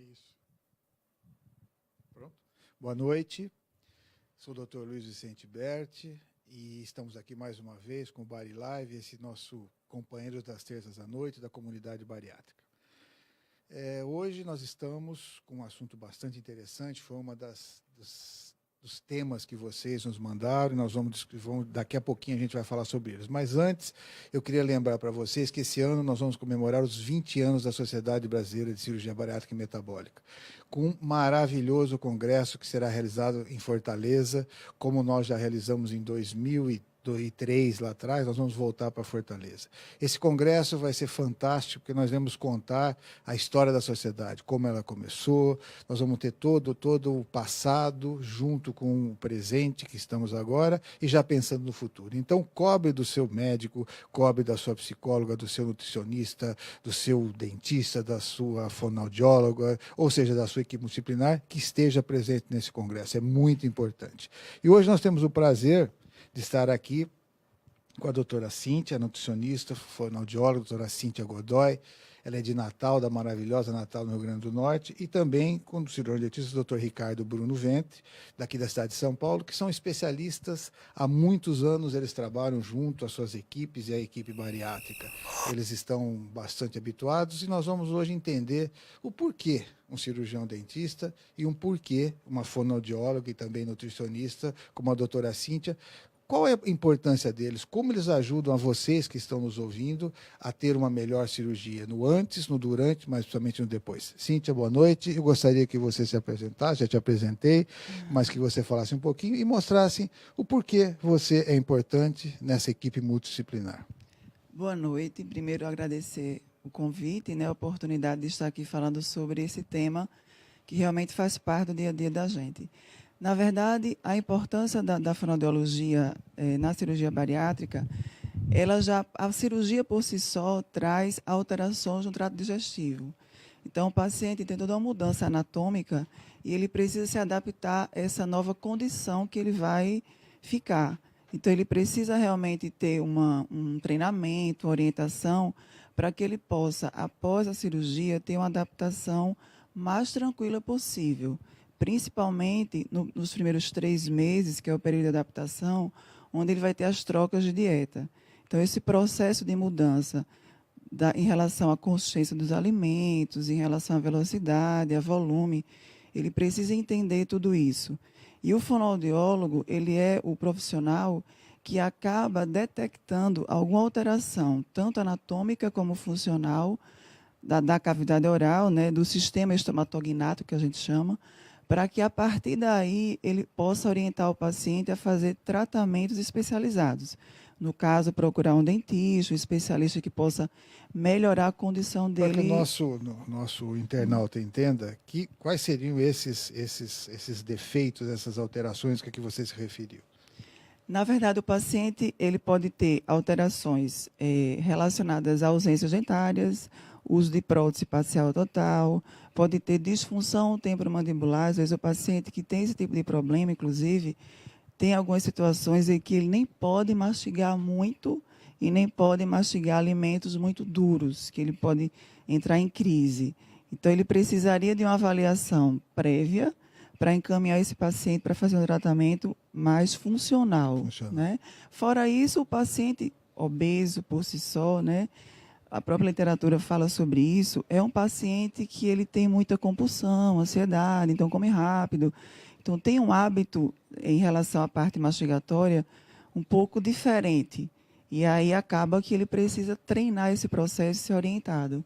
Isso. Pronto. Boa noite. Sou o Dr. Luiz Vicente Berti e estamos aqui mais uma vez com o Bari Live, esse nosso companheiro das terças à noite da comunidade bariátrica. Hoje nós estamos com um assunto bastante interessante, foi uma dos temas que vocês nos mandaram, e nós vamos, daqui a pouquinho a gente vai falar sobre eles. Mas antes, eu queria lembrar para vocês que esse ano nós vamos comemorar os 20 anos da Sociedade Brasileira de Cirurgia Bariátrica e Metabólica, com um maravilhoso congresso que será realizado em Fortaleza, como nós já realizamos em 2003 lá atrás, nós vamos voltar para Fortaleza. Esse congresso vai ser fantástico, porque nós vamos contar a história da sociedade, como ela começou, nós vamos ter todo o passado junto com o presente que estamos agora e já pensando no futuro. Então, cobre do seu médico, cobre da sua psicóloga, do seu nutricionista, do seu dentista, da sua fonoaudióloga, ou seja, da sua equipe multidisciplinar, que esteja presente nesse congresso. É muito importante. E hoje nós temos o prazer de estar aqui com a doutora Cíntia, nutricionista, fonoaudióloga, doutora Cíntia Godoy. Ela é de Natal, da maravilhosa Natal, no Rio Grande do Norte, e também com o cirurgião dentista, doutor Ricardo Bruno Ventre, daqui da cidade de São Paulo, que são especialistas. Há muitos anos eles trabalham junto às suas equipes e à equipe bariátrica. Eles estão bastante habituados e nós vamos hoje entender o porquê um cirurgião dentista e um porquê uma fonoaudióloga e também nutricionista, como a doutora Cíntia. Qual é a importância deles? Como eles ajudam a vocês que estão nos ouvindo a ter uma melhor cirurgia? No antes, no durante, mas principalmente no depois. Cíntia, boa noite. Eu gostaria que você se apresentasse, já te apresentei, mas que você falasse um pouquinho e mostrasse o porquê você é importante nessa equipe multidisciplinar. Boa noite. Primeiro, agradecer o convite, né, a oportunidade de estar aqui falando sobre esse tema que realmente faz parte do dia a dia da gente. Na verdade, a importância da fonoaudiologia na cirurgia bariátrica, a cirurgia por si só traz alterações no trato digestivo. Então, o paciente tem toda uma mudança anatômica e ele precisa se adaptar a essa nova condição que ele vai ficar. Então, ele precisa realmente ter um treinamento, uma orientação, para que ele possa, após a cirurgia, ter uma adaptação mais tranquila possível. Principalmente nos primeiros 3 meses, que é o período de adaptação, onde ele vai ter as trocas de dieta. Então, esse processo de mudança em relação à consciência dos alimentos, em relação à velocidade, a volume, ele precisa entender tudo isso. E o fonoaudiólogo, ele é o profissional que acaba detectando alguma alteração, tanto anatômica como funcional, da cavidade oral, né, do sistema estomatognático, que a gente chama, para que, a partir daí, ele possa orientar o paciente a fazer tratamentos especializados. No caso, procurar um dentista, um especialista que possa melhorar a condição dele. Para que o nosso internauta entenda, quais seriam esses defeitos, essas alterações que você se referiu? Na verdade, o paciente ele pode ter alterações relacionadas a ausências dentárias, uso de prótese parcial total, pode ter disfunção temporomandibular. Às vezes o paciente que tem esse tipo de problema, inclusive, tem algumas situações em que ele nem pode mastigar muito e nem pode mastigar alimentos muito duros, que ele pode entrar em crise. Então, ele precisaria de uma avaliação prévia para encaminhar esse paciente para fazer um tratamento mais funcional. Né? Fora isso, o paciente obeso por si só, né? A própria literatura fala sobre isso, é um paciente que ele tem muita compulsão, ansiedade, então come rápido. Então, tem um hábito em relação à parte mastigatória um pouco diferente. E aí acaba que ele precisa treinar esse processo e ser orientado.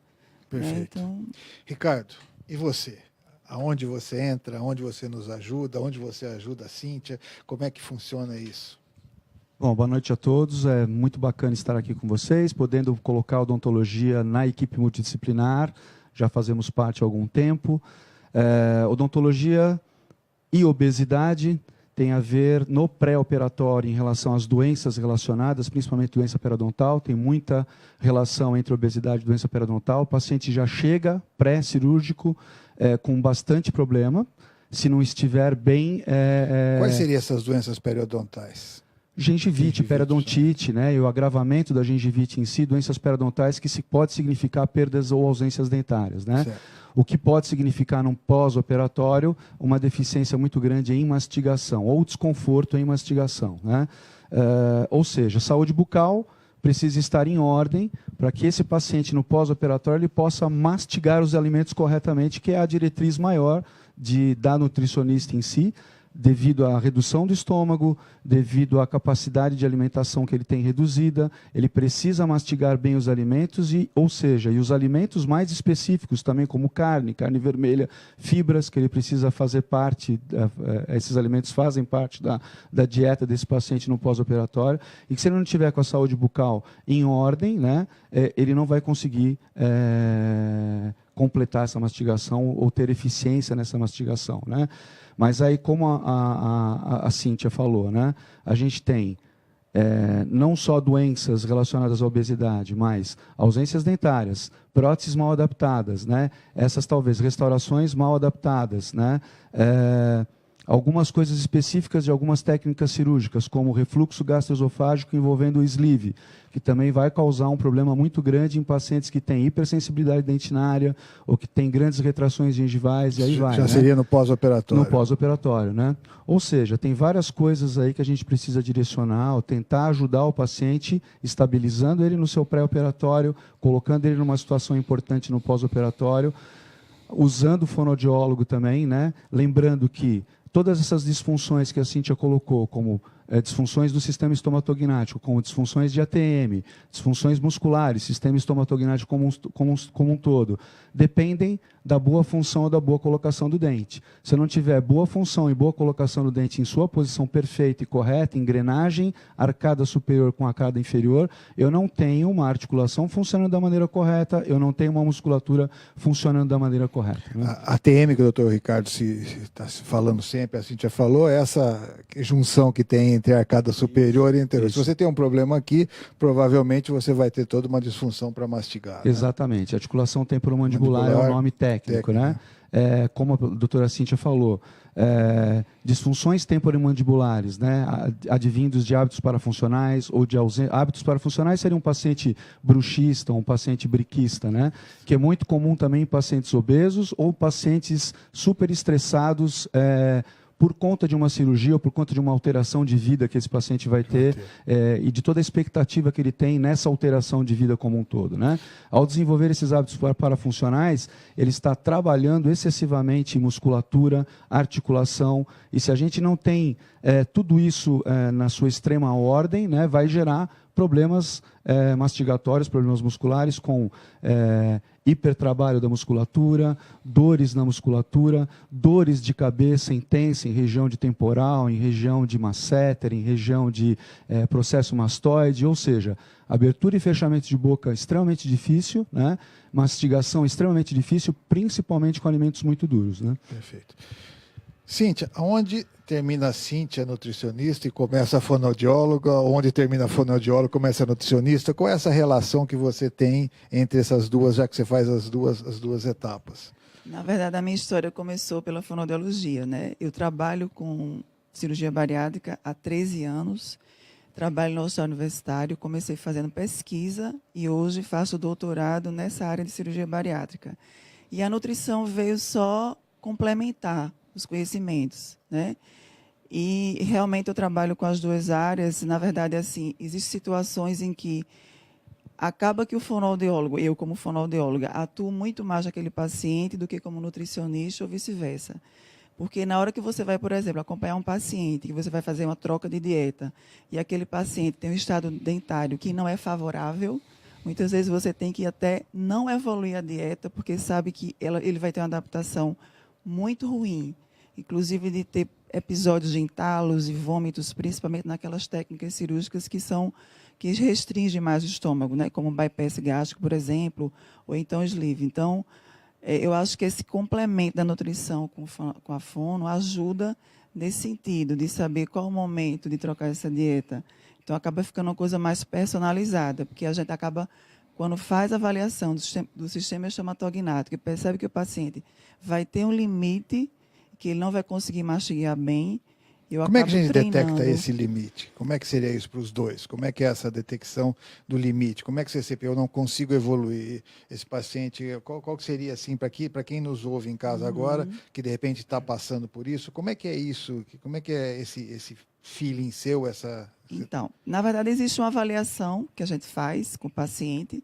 Perfeito. Né? Então... Ricardo, e você? Aonde você entra? Aonde você nos ajuda? Aonde você ajuda a Cíntia? Como é que funciona isso? Bom, boa noite a todos. É muito bacana estar aqui com vocês, podendo colocar a odontologia na equipe multidisciplinar. Já fazemos parte há algum tempo. Odontologia e obesidade tem a ver no pré-operatório em relação às doenças relacionadas, principalmente doença periodontal. Tem muita relação entre obesidade e doença periodontal. O paciente já chega pré-cirúrgico com bastante problema. Se não estiver bem... Quais seriam essas doenças periodontais? Gengivite, periodontite, né? E o agravamento da gengivite em si, doenças periodontais que pode significar perdas ou ausências dentárias, né? o que pode significar num pós-operatório uma deficiência muito grande em mastigação ou desconforto em mastigação, né? Ou seja, saúde bucal precisa estar em ordem para que esse paciente no pós-operatório ele possa mastigar os alimentos corretamente, que é a diretriz maior da nutricionista em si, devido à redução do estômago, devido à capacidade de alimentação que ele tem reduzida, ele precisa mastigar bem os alimentos, ou seja, os alimentos mais específicos também, como carne vermelha, fibras, que ele precisa fazer parte, esses alimentos fazem parte da dieta desse paciente no pós-operatório, e que se ele não tiver com a saúde bucal em ordem, né, ele não vai conseguir completar essa mastigação ou ter eficiência nessa mastigação, né? Mas aí, como a Cíntia falou, né, a gente tem não só doenças relacionadas à obesidade, mas ausências dentárias, próteses mal adaptadas, né, essas talvez restaurações mal adaptadas, né, algumas coisas específicas de algumas técnicas cirúrgicas, como o refluxo gastroesofágico envolvendo o sleeve, que também vai causar um problema muito grande em pacientes que têm hipersensibilidade dentinária ou que têm grandes retrações gengivais, e aí vai. Já seria no pós-operatório. No pós-operatório, né? Ou seja, tem várias coisas aí que a gente precisa direcionar, ou tentar ajudar o paciente, estabilizando ele no seu pré-operatório, colocando ele numa situação importante no pós-operatório, usando o fonoaudiólogo também, né? Lembrando que todas essas disfunções que a Cíntia colocou, como disfunções do sistema estomatognático, como disfunções de ATM, disfunções musculares, sistema estomatognático como um todo, dependem da boa função ou da boa colocação do dente. Se eu não tiver boa função e boa colocação do dente em sua posição perfeita e correta, engrenagem, arcada superior com arcada inferior, eu não tenho uma articulação funcionando da maneira correta, eu não tenho uma musculatura funcionando da maneira correta. Né? A ATM que o Dr. Ricardo está falando sempre, a Cíntia falou, é essa junção que tem entre a arcada superior e inferior. Se você tem um problema aqui, provavelmente você vai ter toda uma disfunção para mastigar. Exatamente. Né? A articulação temporomandibular é o nome técnico, né? Como a doutora Cíntia falou, disfunções temporomandibulares, né, advindos de hábitos parafuncionais ou de ausência. Hábitos parafuncionais seria um paciente bruxista, um paciente briquista, né, que é muito comum também em pacientes obesos ou pacientes super estressados, por conta de uma cirurgia ou por conta de uma alteração de vida que esse paciente vai ter e de toda a expectativa que ele tem nessa alteração de vida como um todo. Né? Ao desenvolver esses hábitos parafuncionais, ele está trabalhando excessivamente em musculatura, articulação, e se a gente não tem tudo isso na sua extrema ordem, né, vai gerar problemas mastigatórios, problemas musculares com hipertrabalho da musculatura, dores na musculatura, dores de cabeça intensa em região de temporal, em região de masseter, em região de processo mastoide, ou seja, abertura e fechamento de boca extremamente difícil, né? Mastigação extremamente difícil, principalmente com alimentos muito duros. Né? Perfeito. Cíntia, onde termina a Cíntia, nutricionista, e começa a fonoaudióloga? Onde termina a fonoaudióloga, começa a nutricionista? Qual é essa relação que você tem entre essas duas, já que você faz as duas etapas? Na verdade, a minha história começou pela fonoaudiologia, né? Eu trabalho com cirurgia bariátrica há 13 anos, trabalho no hospital universitário, comecei fazendo pesquisa e hoje faço doutorado nessa área de cirurgia bariátrica. E a nutrição veio só complementar os conhecimentos, né? E realmente eu trabalho com as duas áreas. Na verdade, assim, existem situações em que acaba que o fonoaudiólogo, eu como fonoaudióloga, atuo muito mais naquele paciente do que como nutricionista ou vice-versa. Porque na hora que você vai, por exemplo, acompanhar um paciente, que você vai fazer uma troca de dieta, e aquele paciente tem um estado dentário que não é favorável, muitas vezes você tem que até não evoluir a dieta, porque sabe que ele vai ter uma adaptação muito ruim, inclusive de ter episódios de entalos e vômitos, principalmente naquelas técnicas cirúrgicas que restringem mais o estômago, né? Como bypass gástrico, por exemplo, ou então sleeve. Então, eu acho que esse complemento da nutrição com a fono ajuda nesse sentido, de saber qual o momento de trocar essa dieta. Então, acaba ficando uma coisa mais personalizada, porque a gente acaba, quando faz a avaliação do sistema estomatognático e percebe que o paciente vai ter um limite, que ele não vai conseguir mastigar bem, Como é que a gente detecta esse limite? Como é que seria isso para os dois? Como é que é essa detecção do limite? Como é que você eu não consigo evoluir esse paciente? Qual que seria assim para quem nos ouve em casa agora, que de repente está passando por isso? Como é que é isso? Como é que é esse feeling seu? Então, na verdade, existe uma avaliação que a gente faz com o paciente.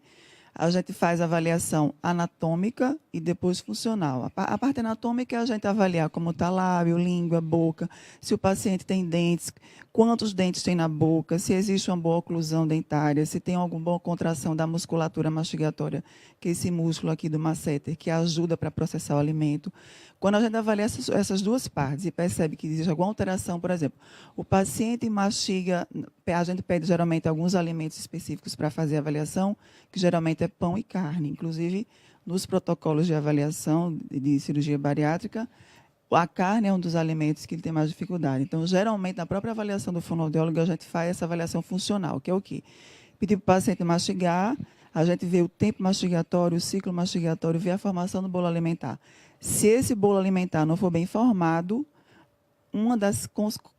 A gente faz a avaliação anatômica e depois funcional. A parte anatômica é a gente avaliar como está lábio, língua, boca, se o paciente tem dentes, quantos dentes tem na boca, se existe uma boa oclusão dentária, se tem alguma boa contração da musculatura mastigatória, que é esse músculo aqui do masseter, que ajuda para processar o alimento. Quando a gente avalia essas duas partes e percebe que existe alguma alteração, por exemplo, o paciente mastiga, a gente pede geralmente alguns alimentos específicos para fazer a avaliação, que geralmente é pão e carne. Inclusive, nos protocolos de avaliação de cirurgia bariátrica, a carne é um dos alimentos que ele tem mais dificuldade. Então, geralmente, na própria avaliação do fonoaudiólogo, a gente faz essa avaliação funcional, que é o quê? Pedir para o paciente mastigar, a gente vê o tempo mastigatório, o ciclo mastigatório, vê a formação do bolo alimentar. Se esse bolo alimentar não for bem formado, uma das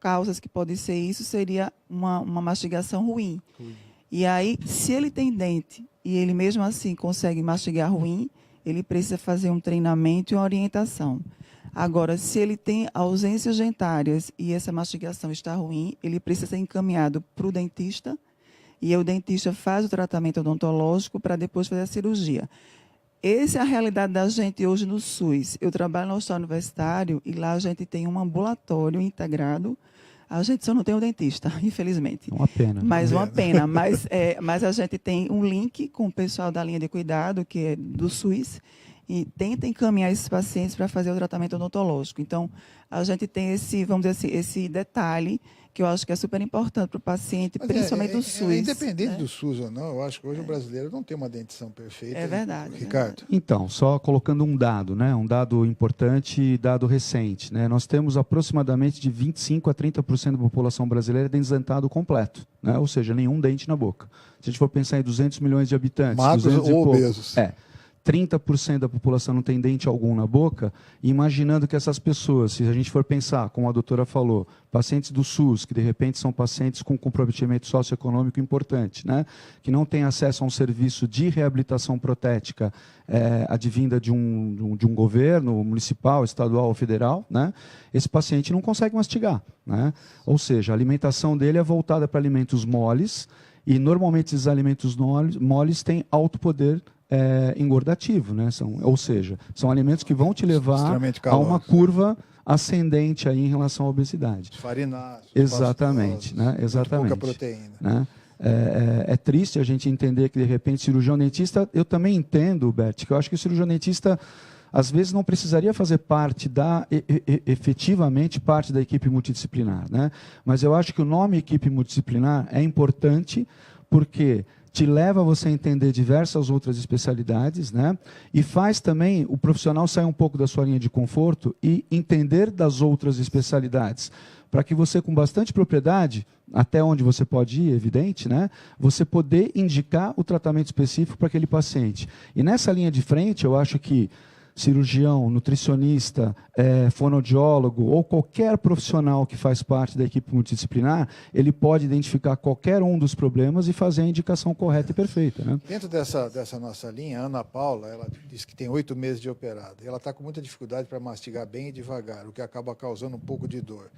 causas que pode ser isso seria uma mastigação ruim. E aí, se ele tem dente e ele mesmo assim consegue mastigar ruim, ele precisa fazer um treinamento e uma orientação. Agora, se ele tem ausências dentárias e essa mastigação está ruim, ele precisa ser encaminhado para o dentista e o dentista faz o tratamento odontológico para depois fazer a cirurgia. Essa é a realidade da gente hoje no SUS. Eu trabalho no hospital universitário e lá a gente tem um ambulatório integrado. A gente só não tem um dentista, infelizmente. Uma pena. Uma pena. Mas a gente tem um link com o pessoal da linha de cuidado, que é do SUS, e tenta encaminhar esses pacientes para fazer o tratamento odontológico. Então, a gente tem vamos dizer assim, esse detalhe que eu acho que é super importante para o paciente, principalmente do SUS. Independente do SUS ou não, eu acho que hoje o brasileiro não tem uma dentição perfeita. É verdade. Ricardo? Então, só colocando um dado, né? Um dado importante e dado recente. Né? Nós temos aproximadamente de 25% a 30% da população brasileira dentado completo, né? Ou seja, nenhum dente na boca. Se a gente for pensar em 200 milhões de habitantes... Magros ou obesos. 30% da população não tem dente algum na boca, imaginando que essas pessoas, se a gente for pensar, como a doutora falou, pacientes do SUS, que de repente são pacientes com comprometimento socioeconômico importante, né, que não têm acesso a um serviço de reabilitação protética advinda de um governo municipal, estadual ou federal, né, esse paciente não consegue mastigar. Né? Ou seja, a alimentação dele é voltada para alimentos moles, e normalmente esses alimentos moles têm alto poder engordativo, né? Ou seja, são alimentos que vão te levar a uma curva ascendente aí em relação à obesidade. Farináceos. Exatamente, né? Exatamente. Pouca proteína. Né? É triste a gente entender que, de repente, cirurgião dentista... Eu também entendo, Bert, que eu acho que o cirurgião dentista, às vezes, não precisaria fazer parte efetivamente parte da equipe multidisciplinar. Né? Mas eu acho que o nome equipe multidisciplinar é importante porque te leva a você entender diversas outras especialidades, né? E faz também o profissional sair um pouco da sua linha de conforto e entender das outras especialidades, para que você, com bastante propriedade, até onde você pode ir, evidente, né? Você poder indicar o tratamento específico para aquele paciente. E nessa linha de frente, eu acho que cirurgião, nutricionista, fonoaudiólogo ou qualquer profissional que faz parte da equipe multidisciplinar, ele pode identificar qualquer um dos problemas e fazer a indicação correta e perfeita. Né? Dentro dessa nossa linha, a Ana Paula, ela disse que tem 8 meses de operado. Ela está com muita dificuldade para mastigar bem e devagar, o que acaba causando um pouco de dor.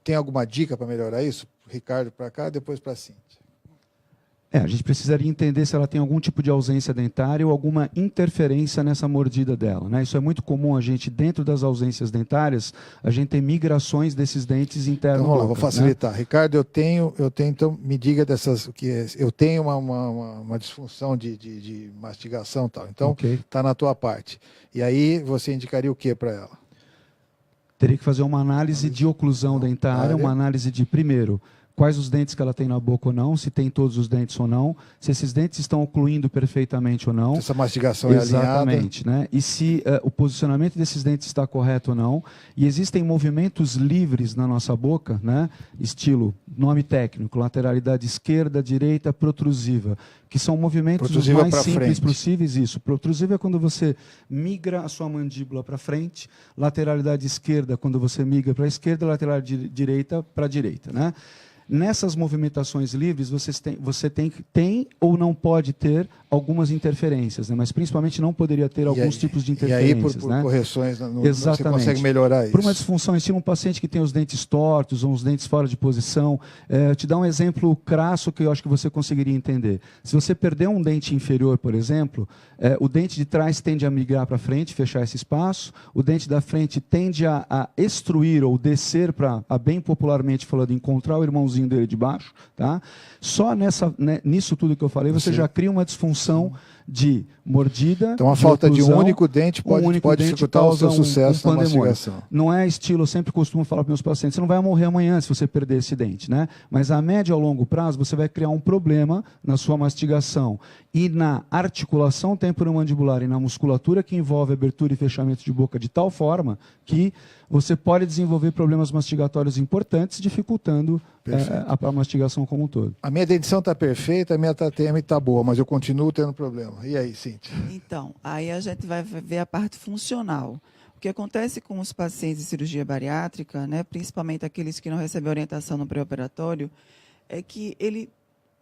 Tem alguma dica para melhorar isso? Ricardo para cá, depois para a Cíntia. A gente precisaria entender se ela tem algum tipo de ausência dentária ou alguma interferência nessa mordida dela. Né? Isso é muito comum, a gente, dentro das ausências dentárias, a gente tem migrações desses dentes internos. Então, vamos lá, vou facilitar. Né? Ricardo, eu tenho, então me diga dessas, eu tenho uma disfunção de mastigação e tal. Então, está na tua parte. E aí, você indicaria o que para ela? Teria que fazer uma análise de oclusão dentária, uma análise de, primeiro, quais os dentes que ela tem na boca ou não, se tem todos os dentes ou não, se esses dentes estão ocluindo perfeitamente ou não. Essa mastigação é alinhada. Exatamente, né? E se o posicionamento desses dentes está correto ou não. E existem movimentos livres na nossa boca, né? Estilo, nome técnico, lateralidade esquerda, direita, protrusiva, que são movimentos os mais simples possíveis. Isso. Protrusiva é quando você migra a sua mandíbula para frente, lateralidade esquerda quando você migra para a esquerda, lateralidade direita para a direita, né? Nessas movimentações livres, você tem ou não pode ter algumas interferências, né? Mas principalmente não poderia ter alguns tipos de interferências. E aí, por né? correções, você consegue melhorar isso. Por uma disfunção, estilo um paciente que tem os dentes tortos ou os dentes fora de posição. Te dá um exemplo crasso que eu acho que você conseguiria entender. Se você perder um dente inferior, por exemplo, o dente de trás tende a migrar para frente, fechar esse espaço. O dente da frente tende a extruir ou descer para, bem popularmente falando, encontrar o irmãozinho dele de baixo, tá? Só nisso tudo que eu falei, você já cria uma disfunção de mordida. Então, a falta de um único dente pode dificultar o seu sucesso na mastigação. Não é estilo, eu sempre costumo falar para meus pacientes, você não vai morrer amanhã se você perder esse dente, né? Mas a médio e ao longo prazo, você vai criar um problema na sua mastigação e na articulação temporomandibular e na musculatura que envolve abertura e fechamento de boca de tal forma que você pode desenvolver problemas mastigatórios importantes, dificultando a mastigação como um todo. A minha dentição está perfeita, a minha TTM está boa, mas eu continuo tendo problema. E aí, Cíntia? Então, aí a gente vai ver a parte funcional. O que acontece com os pacientes de cirurgia bariátrica, né, principalmente aqueles que não recebem orientação no pré-operatório, é que ele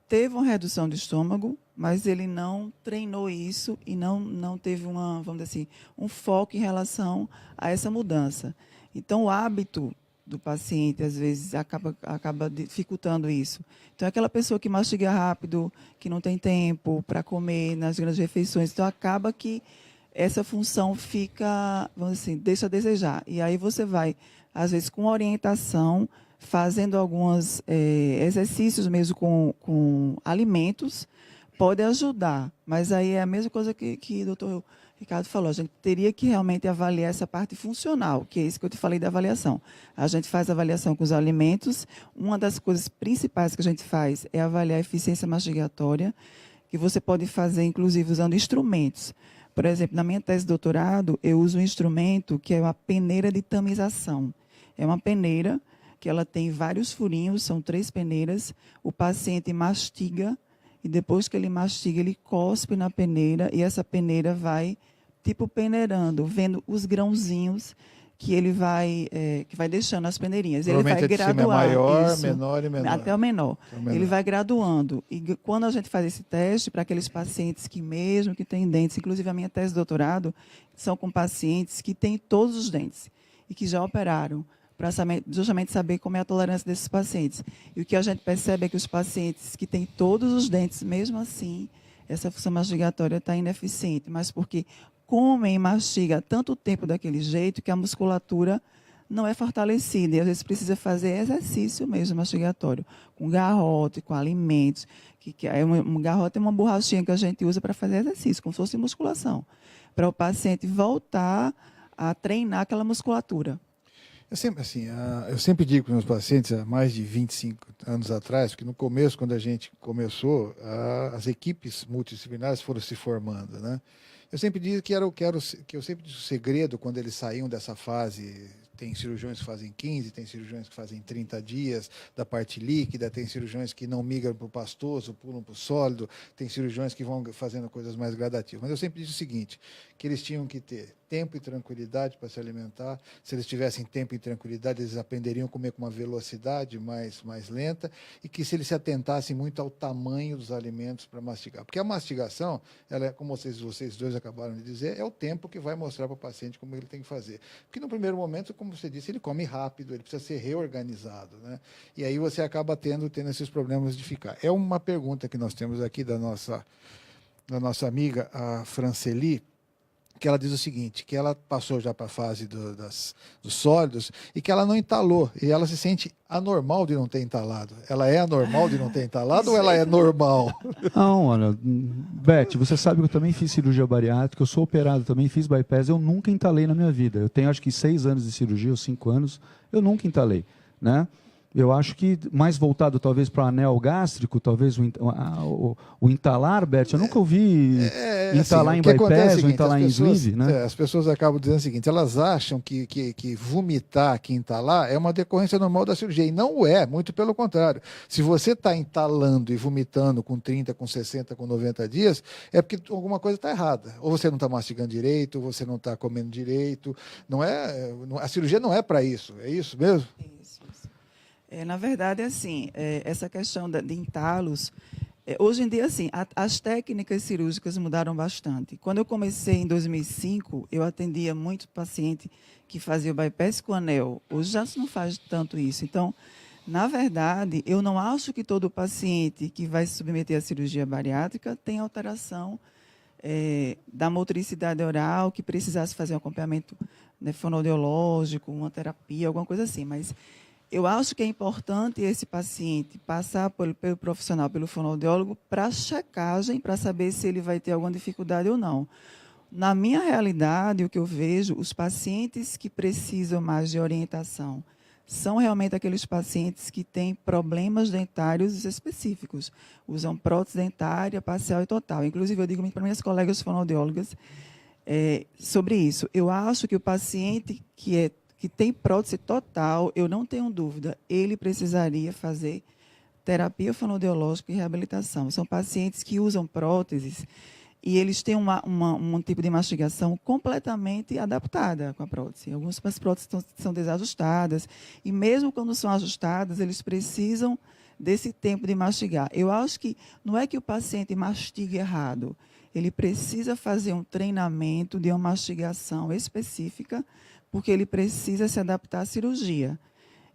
teve uma redução do estômago, mas ele não treinou isso e não teve vamos dizer assim, um foco em relação a essa mudança. Então, o hábito do paciente, às vezes, acaba dificultando isso. Então, é aquela pessoa que mastiga rápido, que não tem tempo para comer nas grandes refeições. Então, acaba que essa função fica, vamos dizer assim, deixa a desejar. E aí você vai, às vezes, com orientação, fazendo alguns exercícios mesmo com alimentos, pode ajudar. Mas aí é a mesma coisa que o doutor Ricardo falou, a gente teria que realmente avaliar essa parte funcional, que é isso que eu te falei da avaliação. A gente faz avaliação com os alimentos, uma das coisas principais que a gente faz é avaliar a eficiência mastigatória, que você pode fazer, inclusive, usando instrumentos. Por exemplo, na minha tese de doutorado, eu uso um instrumento que é uma peneira de tamização. É uma peneira que ela tem vários furinhos, são 3 peneiras, o paciente mastiga, e depois que ele mastiga, ele cospe na peneira e essa peneira vai, tipo, peneirando, vendo os grãozinhos que ele vai deixando as peneirinhas. Ele vai graduar. É maior, isso, menor e menor. Até o menor. Ele vai graduando. E quando a gente faz esse teste, para aqueles pacientes que mesmo que têm dentes, inclusive a minha tese de doutorado, são com pacientes que têm todos os dentes e que já operaram, para justamente saber como é a tolerância desses pacientes. E o que a gente percebe é que os pacientes que têm todos os dentes, mesmo assim, essa função mastigatória está ineficiente, mas porque comem e mastigam tanto tempo daquele jeito que a musculatura não é fortalecida. E, às vezes, precisa fazer exercício mesmo mastigatório, com garrote, com alimentos. Um garrote é uma borrachinha que a gente usa para fazer exercício, como se fosse musculação, para o paciente voltar a treinar aquela musculatura. Eu sempre digo para os meus pacientes, há mais de 25 anos atrás, que no começo, quando a gente começou, as equipes multidisciplinares foram se formando, né? Eu sempre digo que o segredo, quando eles saíam dessa fase, tem cirurgiões que fazem 15, tem cirurgiões que fazem 30 dias da parte líquida, tem cirurgiões que não migram para o pastoso, pulam para o sólido, tem cirurgiões que vão fazendo coisas mais gradativas. Mas eu sempre digo o seguinte, que eles tinham que ter tempo e tranquilidade para se alimentar. Se eles tivessem tempo e tranquilidade, eles aprenderiam a comer com uma velocidade mais lenta e que se eles se atentassem muito ao tamanho dos alimentos para mastigar. Porque a mastigação, ela é, como vocês dois acabaram de dizer, é o tempo que vai mostrar para o paciente como ele tem que fazer. Porque no primeiro momento, como você disse, ele come rápido, ele precisa ser reorganizado, né? E aí você acaba tendo esses problemas de ficar. É uma pergunta que nós temos aqui da nossa amiga, a Franceli, que ela diz o seguinte, que ela passou já para a fase dos sólidos e que ela não entalou, e ela se sente anormal de não ter entalado. Ela é anormal de não ter entalado ou ela é normal? Não, olha, Beth, você sabe que eu também fiz cirurgia bariátrica, eu sou operado também, fiz bypass, eu nunca entalei na minha vida. Eu tenho acho que 6 anos de cirurgia, ou 5 anos, eu nunca entalei, né? Eu acho que mais voltado talvez para o anel gástrico, talvez o entalar, Bert. Eu nunca ouvi entalar assim, em o que acontece é o bypass ou seguinte, entalar em sleeve, né? as pessoas acabam dizendo o seguinte, elas acham que vomitar, que entalar, é uma decorrência normal da cirurgia, e não é, muito pelo contrário. Se você está entalando e vomitando com 30, com 60, com 90 dias, é porque alguma coisa está errada. Ou você não está mastigando direito, ou você não está comendo direito. A cirurgia não é para isso, é isso mesmo? Isso. Na verdade, assim, essa questão de entalos, hoje em dia, assim, as técnicas cirúrgicas mudaram bastante. Quando eu comecei em 2005, eu atendia muito paciente que fazia o bypass com anel. Hoje já não faz tanto isso. Então, na verdade, eu não acho que todo paciente que vai se submeter à cirurgia bariátrica tem alteração da motricidade oral, que precisasse fazer um acompanhamento, né, fonoaudiológico, uma terapia, alguma coisa assim. Mas eu acho que é importante esse paciente passar pelo profissional, pelo fonoaudiólogo, para checagem, para saber se ele vai ter alguma dificuldade ou não. Na minha realidade, o que eu vejo, os pacientes que precisam mais de orientação são realmente aqueles pacientes que têm problemas dentários específicos. Usam prótese dentária, parcial e total. Inclusive, eu digo muito para minhas colegas fonoaudiólogas sobre isso. Eu acho que o paciente que tem prótese total, eu não tenho dúvida, ele precisaria fazer terapia fonoaudiológica e reabilitação. São pacientes que usam próteses e eles têm um tipo de mastigação completamente adaptada com a prótese. Algumas próteses são desajustadas e mesmo quando são ajustadas, eles precisam desse tempo de mastigar. Eu acho que não é que o paciente mastigue errado, ele precisa fazer um treinamento de uma mastigação específica, porque ele precisa se adaptar à cirurgia.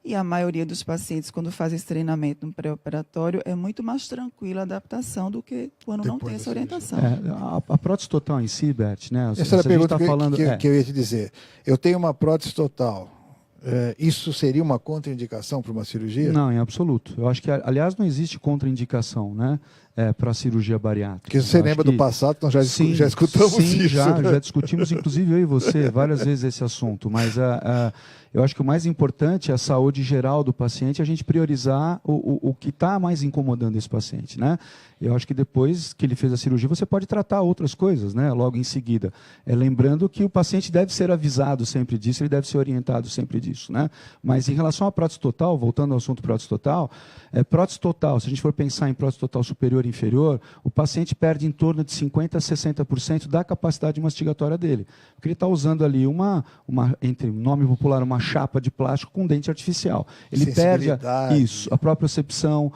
E a maioria dos pacientes, quando faz esse treinamento no pré-operatório, é muito mais tranquila a adaptação do que quando não tem essa orientação. A prótese total em si, Bert, né? Essa era a pergunta que eu ia te dizer. Eu tenho uma prótese total. Isso seria uma contraindicação para uma cirurgia? Não, em absoluto. Eu acho que, aliás, não existe contraindicação, né, para a cirurgia bariátrica. Porque você lembra do passado, nós já escutamos isso. Já discutimos, inclusive eu e você, várias vezes esse assunto. Mas eu acho que o mais importante é a saúde geral do paciente, a gente priorizar o que está mais incomodando esse paciente, né? Eu acho que depois que ele fez a cirurgia, você pode tratar outras coisas, né, logo em seguida. Lembrando que o paciente deve ser avisado sempre disso, ele deve ser orientado sempre disso, né? Mas em relação à prótese total, voltando ao assunto prótese total, se a gente for pensar em prótese total superior e inferior, o paciente perde em torno de 50% a 60% da capacidade mastigatória dele. Porque ele está usando ali entre nome popular, uma chapa de plástico com dente artificial. Ele perde a propriocepção.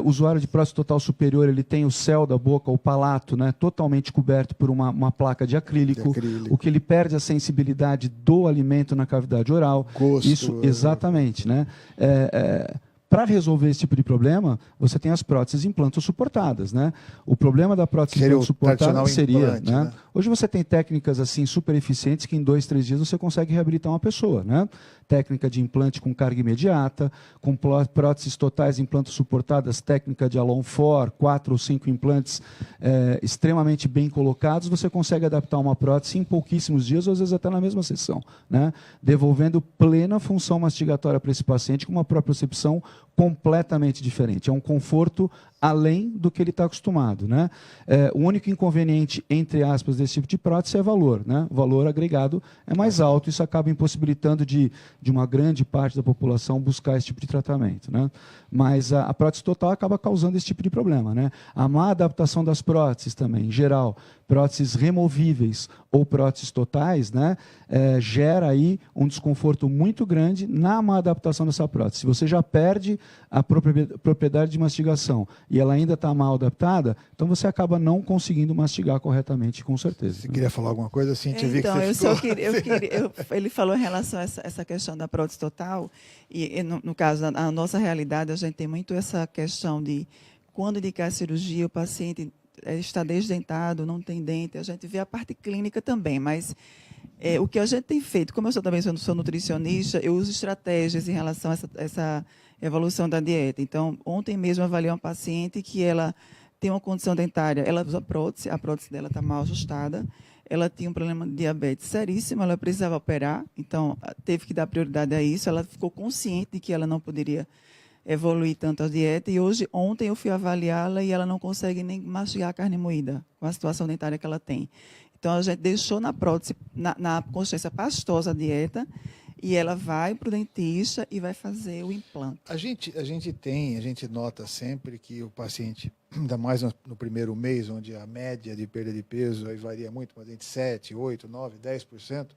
Usuário de prótese total superior, ele tem o céu da boca, o palato, né, totalmente coberto por uma placa de acrílico, o que ele perde a sensibilidade do alimento na cavidade oral. Gosto. Isso, exatamente, né? Para resolver esse tipo de problema, você tem as próteses implanto-suportadas, né? O problema da prótese implanto-suportada seria, né? Hoje você tem técnicas assim super eficientes que em 2, 3 dias você consegue reabilitar uma pessoa, né? Técnica de implante com carga imediata, com próteses totais implanto-suportadas, técnica de Alon-For, 4 ou 5 implantes extremamente bem colocados, você consegue adaptar uma prótese em pouquíssimos dias, ou às vezes até na mesma sessão, né? Devolvendo plena função mastigatória para esse paciente com uma propriocepção completamente diferente. É um conforto além do que ele está acostumado, né? O único inconveniente, entre aspas, desse tipo de prótese é valor, né? O valor agregado é mais alto, isso acaba impossibilitando de uma grande parte da população buscar esse tipo de tratamento, né? Mas a prótese total acaba causando esse tipo de problema, né? A má adaptação das próteses também, em geral, próteses removíveis ou próteses totais, né, gera aí um desconforto muito grande na má adaptação dessa prótese. Se você já perde a propriedade de mastigação e ela ainda está mal adaptada, então você acaba não conseguindo mastigar corretamente, com certeza. Você queria falar alguma coisa assim? Então, ele falou em relação a essa questão da prótese total, e no caso, na nossa realidade, a gente tem muito essa questão de quando indicar a cirurgia, o paciente está desdentado, não tem dente, a gente vê a parte clínica também, mas o que a gente tem feito, como eu também sou nutricionista, eu uso estratégias em relação a essa evolução da dieta. Então, ontem mesmo avaliei uma paciente que ela tem uma condição dentária, ela usa prótese, a prótese dela está mal ajustada, ela tinha um problema de diabetes seríssimo, ela precisava operar, então teve que dar prioridade a isso, ela ficou consciente de que ela não poderia evoluir tanto a dieta. E ontem eu fui avaliá-la e ela não consegue nem mastigar a carne moída, com a situação dentária que ela tem. Então, a gente deixou na prótese, na consciência pastosa a dieta, e ela vai para o dentista e vai fazer o implante. A gente nota sempre que o paciente, ainda mais no primeiro mês, onde a média de perda de peso aí varia muito, mas entre 7, 8, 9, 10%,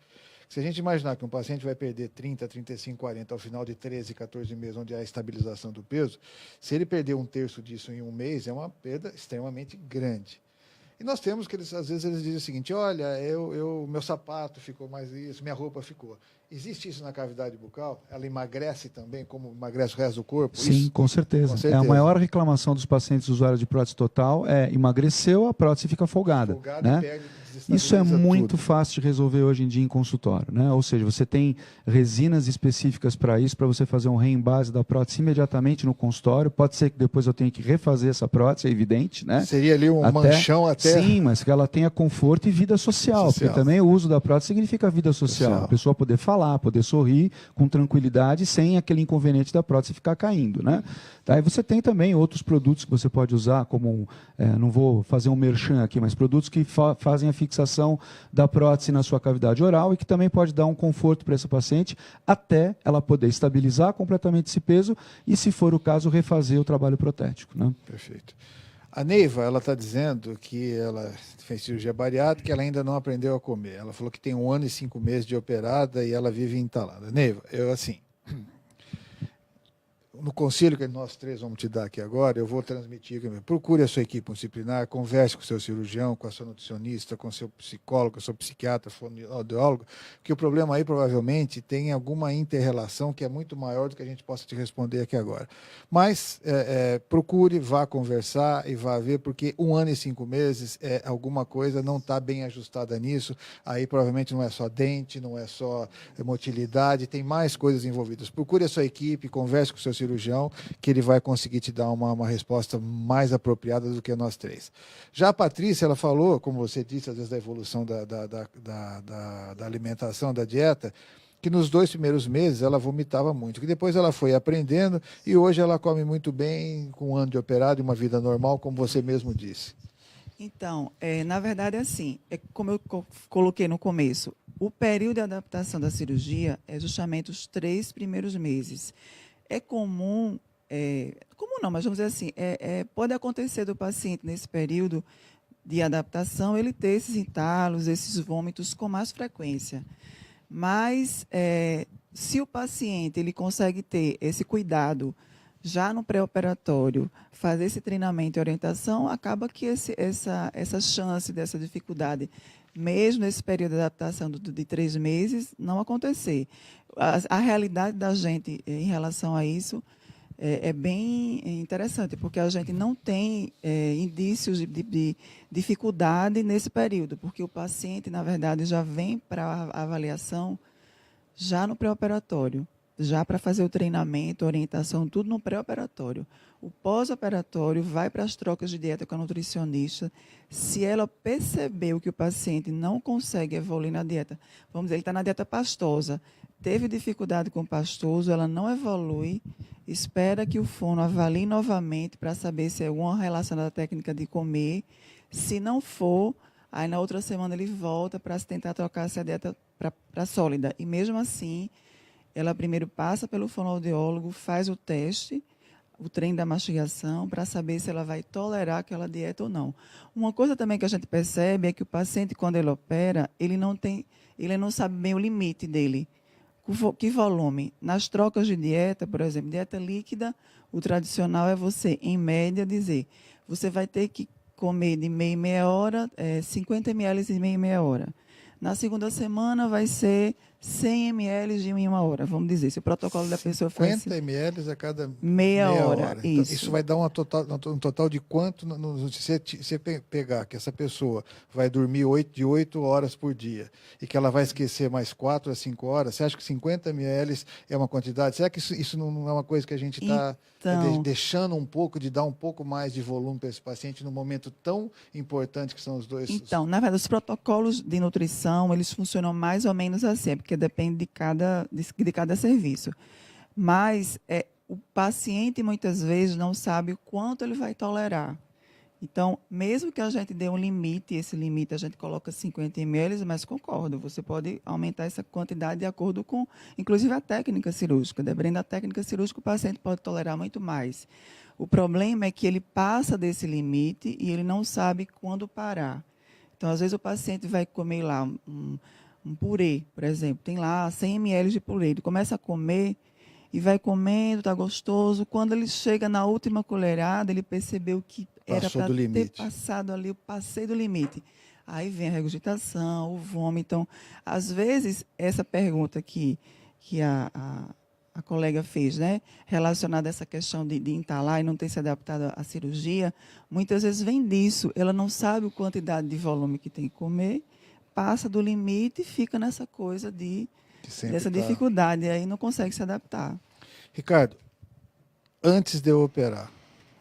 se a gente imaginar que um paciente vai perder 30, 35, 40 ao final de 13, 14 meses, onde há a estabilização do peso, se ele perder um terço disso em um mês, é uma perda extremamente grande. E nós temos que às vezes eles dizem o seguinte: olha, meu sapato ficou mais isso, minha roupa ficou. Existe isso na cavidade bucal? Ela emagrece também, como emagrece o resto do corpo? Sim, isso? com certeza. Com certeza. A maior reclamação dos pacientes usuários de prótese total é emagreceu, a prótese fica folgada. Né? Isso é muito fácil de resolver hoje em dia em consultório. Né? Ou seja, você tem resinas específicas para isso, para você fazer um reembase da prótese imediatamente no consultório. Pode ser que depois eu tenha que refazer essa prótese, é evidente. Né? Seria ali um manchão até... Sim, mas que ela tenha conforto e vida social. Porque também o uso da prótese significa vida social. A pessoa poder falar, poder sorrir com tranquilidade, sem aquele inconveniente da prótese ficar caindo. Né? Tá? E você tem também outros produtos que você pode usar, como, não vou fazer um merchan aqui, mas produtos que fazem a fixação da prótese na sua cavidade oral e que também pode dar um conforto para essa paciente até ela poder estabilizar completamente esse peso e, se for o caso, refazer o trabalho protético. Né? Perfeito. A Neiva, ela está dizendo que ela fez cirurgia bariátrica, que ela ainda não aprendeu a comer. Ela falou que tem 1 ano e 5 meses de operada e ela vive entalada. Neiva, no conselho que nós três vamos te dar aqui agora, eu vou transmitir. Procure a sua equipe disciplinar, converse com o seu cirurgião, com a sua nutricionista, com o seu psicólogo, com o seu psiquiatra, fonoaudiólogo, que o problema aí provavelmente tem alguma inter-relação que é muito maior do que a gente possa te responder aqui agora. Mas procure, vá conversar e vá ver, porque 1 ano e 5 meses, alguma coisa não está bem ajustada nisso. Aí provavelmente não é só dente, não é só motilidade, tem mais coisas envolvidas. Procure a sua equipe, converse com o seu cirurgião, que ele vai conseguir te dar uma resposta mais apropriada do que nós três. Já a Patrícia, ela falou, como você disse, às vezes da evolução da alimentação, da dieta, que nos 2 primeiros meses ela vomitava muito, que depois ela foi aprendendo e hoje ela come muito bem, com 1 ano de operado e uma vida normal, como você mesmo disse. Então, na verdade, assim, como eu coloquei no começo, o período de adaptação da cirurgia é justamente os 3 primeiros meses. É comum, comum não, mas vamos dizer assim, pode acontecer do paciente nesse período de adaptação ele ter esses entalos, esses vômitos com mais frequência. Mas se o paciente ele consegue ter esse cuidado já no pré-operatório, fazer esse treinamento e orientação, acaba que essa chance dessa dificuldade, mesmo nesse período de adaptação de 3 meses, não acontecer. A realidade da gente em relação a isso é bem interessante, porque a gente não tem indícios de dificuldade nesse período, porque o paciente, na verdade, já vem para a avaliação já no pré-operatório, já para fazer o treinamento, orientação, tudo no pré-operatório. O pós-operatório vai para as trocas de dieta com a nutricionista. Se ela percebeu que o paciente não consegue evoluir na dieta, vamos dizer, ele está na dieta pastosa, teve dificuldade com o pastoso, ela não evolui, espera que o fono avalie novamente para saber se é alguma relacionada à técnica de comer. Se não for, aí na outra semana ele volta para tentar trocar essa dieta para sólida. E mesmo assim, ela primeiro passa pelo fonoaudiólogo, faz o teste, o treino da mastigação, para saber se ela vai tolerar aquela dieta ou não. Uma coisa também que a gente percebe é que o paciente, quando ele opera, ele não sabe bem o limite dele. Que volume? Nas trocas de dieta, por exemplo, dieta líquida, o tradicional é você, em média, dizer, você vai ter que comer de meia em meia hora, 50 ml de meia em meia hora. Na segunda semana vai ser 100 ml de 1 hora, vamos dizer. Se o protocolo da pessoa for 50 ml a cada meia hora. Então, isso vai dar um total de quanto? Se você pegar que essa pessoa vai dormir de 8 horas por dia e que ela vai esquecer mais 4 a 5 horas, você acha que 50 ml é uma quantidade? Será que isso não é uma coisa que a gente está deixando um pouco, de dar um pouco mais de volume para esse paciente num momento tão importante que são os dois? Então, na verdade, os protocolos de nutrição, eles funcionam mais ou menos assim, porque depende de cada serviço. Mas o paciente muitas vezes não sabe o quanto ele vai tolerar. Então, mesmo que a gente dê um limite, esse limite a gente coloca 50 ml, mas concordo, você pode aumentar essa quantidade de acordo com, inclusive, a técnica cirúrgica. Dependendo da técnica cirúrgica, o paciente pode tolerar muito mais. O problema é que ele passa desse limite e ele não sabe quando parar. Então, às vezes, o paciente vai comer lá um purê, por exemplo, tem lá 100 ml de purê, ele começa a comer e vai comendo, está gostoso. Quando ele chega na última colherada, ele percebeu que era para ter passado ali, eu passei do limite. Aí vem a regurgitação, o vômito. Então, às vezes, essa pergunta que a colega fez, né, relacionada a essa questão de entalar e não ter se adaptado à cirurgia, muitas vezes vem disso. Ela não sabe a quantidade de volume que tem que comer, passa do limite e fica nessa coisa dessa dificuldade, e aí não consegue se adaptar. Ricardo, antes de eu operar,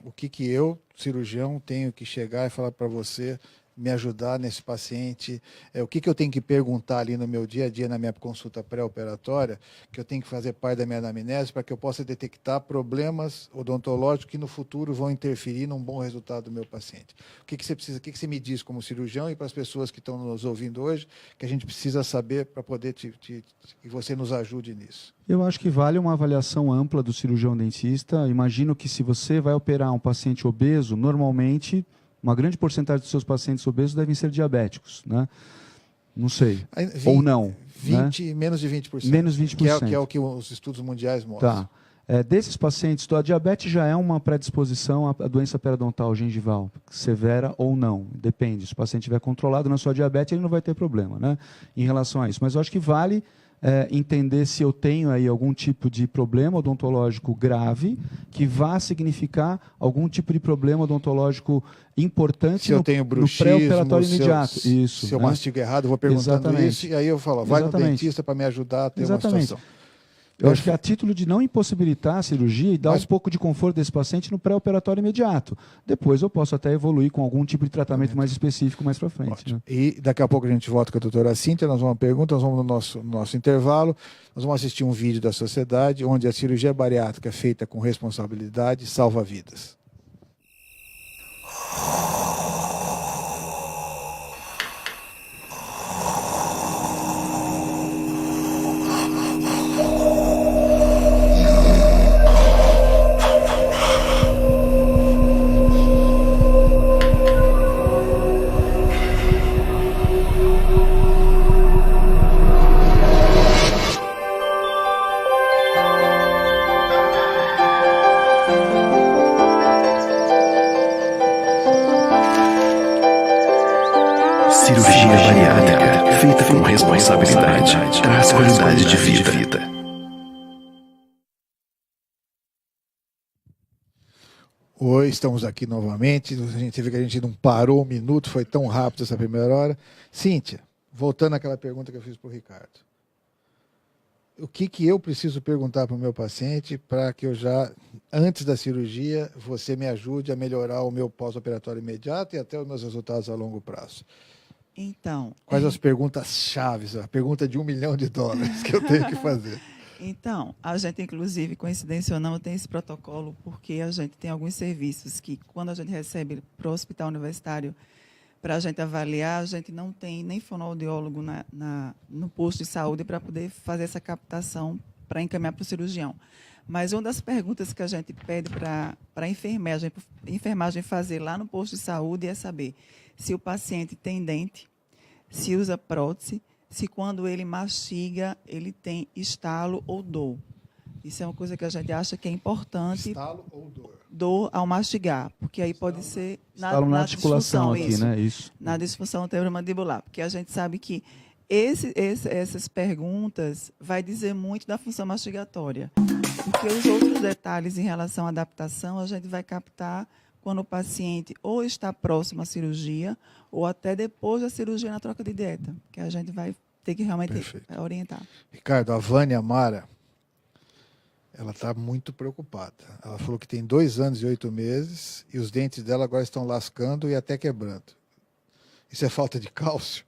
o que eu, cirurgião, tenho que chegar e falar para você, me ajudar nesse paciente, o que eu tenho que perguntar ali no meu dia a dia, na minha consulta pré-operatória, que eu tenho que fazer parte da minha anamnese para que eu possa detectar problemas odontológicos que no futuro vão interferir num bom resultado do meu paciente. O que você precisa, o que você me diz como cirurgião e para as pessoas que estão nos ouvindo hoje, que a gente precisa saber para poder que você nos ajude nisso? Eu acho que vale uma avaliação ampla do cirurgião dentista. Imagino que se você vai operar um paciente obeso, normalmente uma grande porcentagem dos seus pacientes obesos devem ser diabéticos, né? Não sei. 20, ou não. 20, né? Menos de 20%. Menos 20%. Que é o que os estudos mundiais mostram. Tá. Desses pacientes, a diabetes já é uma predisposição à doença periodontal gengival, severa ou não, depende. Se o paciente estiver controlado na sua diabetes, ele não vai ter problema, né, em relação a isso. Mas eu acho que vale entender se eu tenho aí algum tipo de problema odontológico grave que vá significar algum tipo de problema odontológico importante no pré-operatório imediato. Se eu mastigo errado, eu vou perguntando isso, e aí eu falo, vai no dentista para me ajudar a ter uma situação. Eu acho que a título de não impossibilitar a cirurgia e dar um pouco de conforto desse paciente no pré-operatório imediato. Depois eu posso até evoluir com algum tipo de tratamento mais específico mais para frente. Né? E daqui a pouco a gente volta com a doutora Cíntia, nós vamos uma pergunta, nós vamos no nosso intervalo, nós vamos assistir um vídeo da sociedade onde a cirurgia bariátrica feita com responsabilidade salva vidas. Cirurgia bariátrica, feita com responsabilidade, traz qualidade de vida. Oi, estamos aqui novamente. A gente vê que a gente não parou um minuto, foi tão rápido essa primeira hora. Cíntia, voltando àquela pergunta que eu fiz para o Ricardo. O que eu preciso perguntar para o meu paciente para que eu já, antes da cirurgia, você me ajude a melhorar o meu pós-operatório imediato e até os meus resultados a longo prazo? Então, quais as perguntas chaves, a pergunta de $1 milhão que eu tenho que fazer? Então, a gente, inclusive, coincidência ou não, tem esse protocolo porque a gente tem alguns serviços que, quando a gente recebe para o hospital universitário para a gente avaliar, a gente não tem nem fonoaudiólogo no posto de saúde para poder fazer essa captação para encaminhar para o cirurgião. Mas uma das perguntas que a gente pede para a enfermagem fazer lá no posto de saúde é saber se o paciente tem dente, se usa prótese, se quando ele mastiga, ele tem estalo ou dor. Isso é uma coisa que a gente acha que é importante. Estalo ou dor? Dor ao mastigar, porque aí pode ser na articulação aqui, isso, né? Isso. Na disfunção temporomandibular, porque a gente sabe que essas perguntas vai dizer muito da função mastigatória. Porque os outros detalhes em relação à adaptação, a gente vai captar quando o paciente ou está próximo à cirurgia ou até depois da cirurgia na troca de dieta, que a gente vai ter que realmente orientar. Ricardo, a Vânia Mara, ela está muito preocupada. Ela falou que tem 2 anos e 8 meses e os dentes dela agora estão lascando e até quebrando. Isso é falta de cálcio?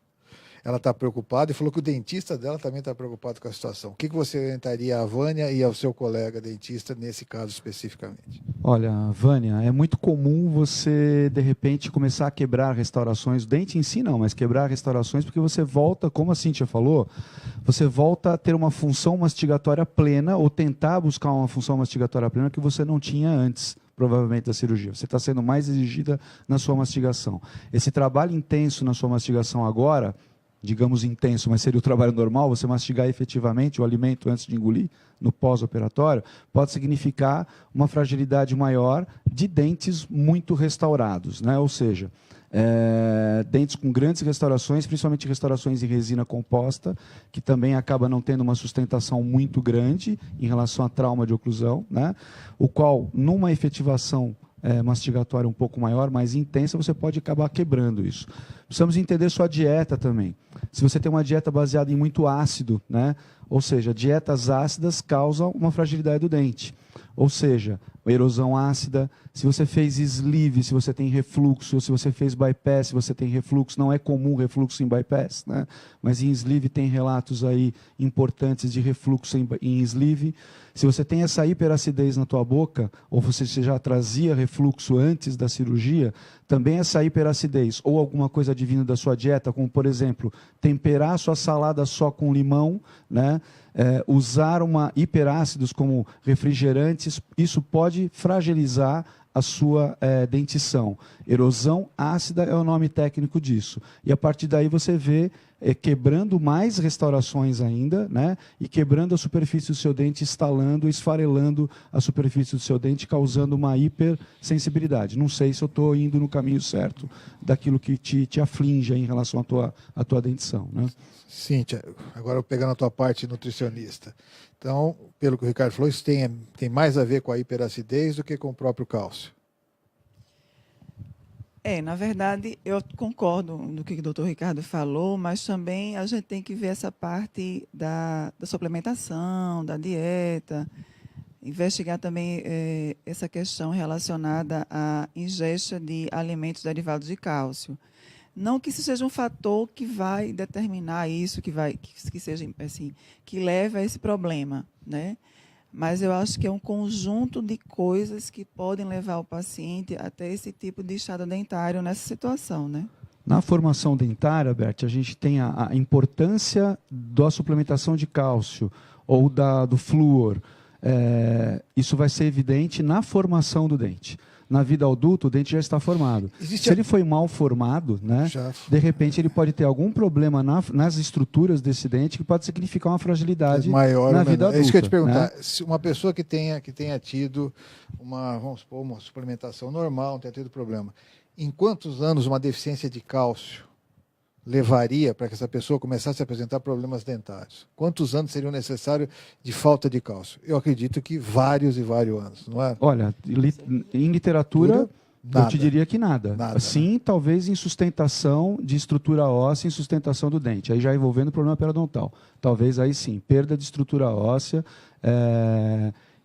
ela está preocupada e falou que o dentista dela também está preocupado com a situação. O que você orientaria a Vânia e ao seu colega dentista nesse caso especificamente? Olha, Vânia, é muito comum você, de repente, começar a quebrar restaurações. O dente em si não, mas quebrar restaurações porque você volta, como a Cíntia falou, você volta a ter uma função mastigatória plena ou tentar buscar uma função mastigatória plena que você não tinha antes, provavelmente, da cirurgia. Você está sendo mais exigida na sua mastigação. Esse trabalho intenso na sua mastigação agora, digamos intenso, mas seria o trabalho normal, você mastigar efetivamente o alimento antes de engolir, no pós-operatório, pode significar uma fragilidade maior de dentes muito restaurados, né? Ou seja, dentes com grandes restaurações, principalmente restaurações em resina composta, que também acaba não tendo uma sustentação muito grande em relação a trauma de oclusão, né? O qual, numa efetivação mastigatória um pouco maior, mais intensa, você pode acabar quebrando isso. Precisamos entender sua dieta também. Se você tem uma dieta baseada em muito ácido, né? Ou seja, dietas ácidas causam uma fragilidade do dente. Ou seja, erosão ácida, se você fez sleeve, se você tem refluxo, se você fez bypass, se você tem refluxo, não é comum refluxo em bypass, né? Mas em sleeve tem relatos aí importantes de refluxo em sleeve. Se você tem essa hiperacidez na tua boca, ou você já trazia refluxo antes da cirurgia, também essa hiperacidez, ou alguma coisa advinda da sua dieta, como, por exemplo, temperar a sua salada só com limão, né? Usar hiperácidos como refrigerantes, isso pode fragilizar a sua dentição. Erosão ácida é o nome técnico disso. E a partir daí você vê quebrando mais restaurações ainda, né? E quebrando a superfície do seu dente, estalando, esfarelando a superfície do seu dente, causando uma hipersensibilidade. Não sei se eu estou indo no caminho certo daquilo que te aflige em relação à tua dentição, né? Cíntia, agora pegando a tua parte nutricionista. Então, pelo que o Ricardo falou, isso tem mais a ver com a hiperacidez do que com o próprio cálcio. Na verdade, eu concordo no que o doutor Ricardo falou, mas também a gente tem que ver essa parte da suplementação, da dieta, investigar também essa questão relacionada à ingesta de alimentos derivados de cálcio. Não que isso seja um fator que vai determinar isso, que seja assim, que leve a esse problema, né? Mas eu acho que é um conjunto de coisas que podem levar o paciente até esse tipo de estado dentário nessa situação, né? Na formação dentária, Bert, a gente tem a importância da suplementação de cálcio ou do flúor. Isso vai ser evidente na formação do dente. Na vida adulta, o dente já está formado. Se ele foi mal formado, né, de repente ele pode ter algum problema nas estruturas desse dente que pode significar uma fragilidade maior na vida adulta. É isso que eu ia te perguntar. Né? Se uma pessoa que tenha tido vamos supor, uma suplementação normal, não tenha tido problema, em quantos anos uma deficiência de cálcio levaria para que essa pessoa começasse a apresentar problemas dentários? Quantos anos seriam necessários de falta de cálcio? Eu acredito que vários e vários anos, não é? Olha, em literatura, nada. Eu te diria que nada. Nada, sim, né? Talvez em sustentação de estrutura óssea, em sustentação do dente, aí já envolvendo problema periodontal. Talvez aí sim, perda de estrutura óssea,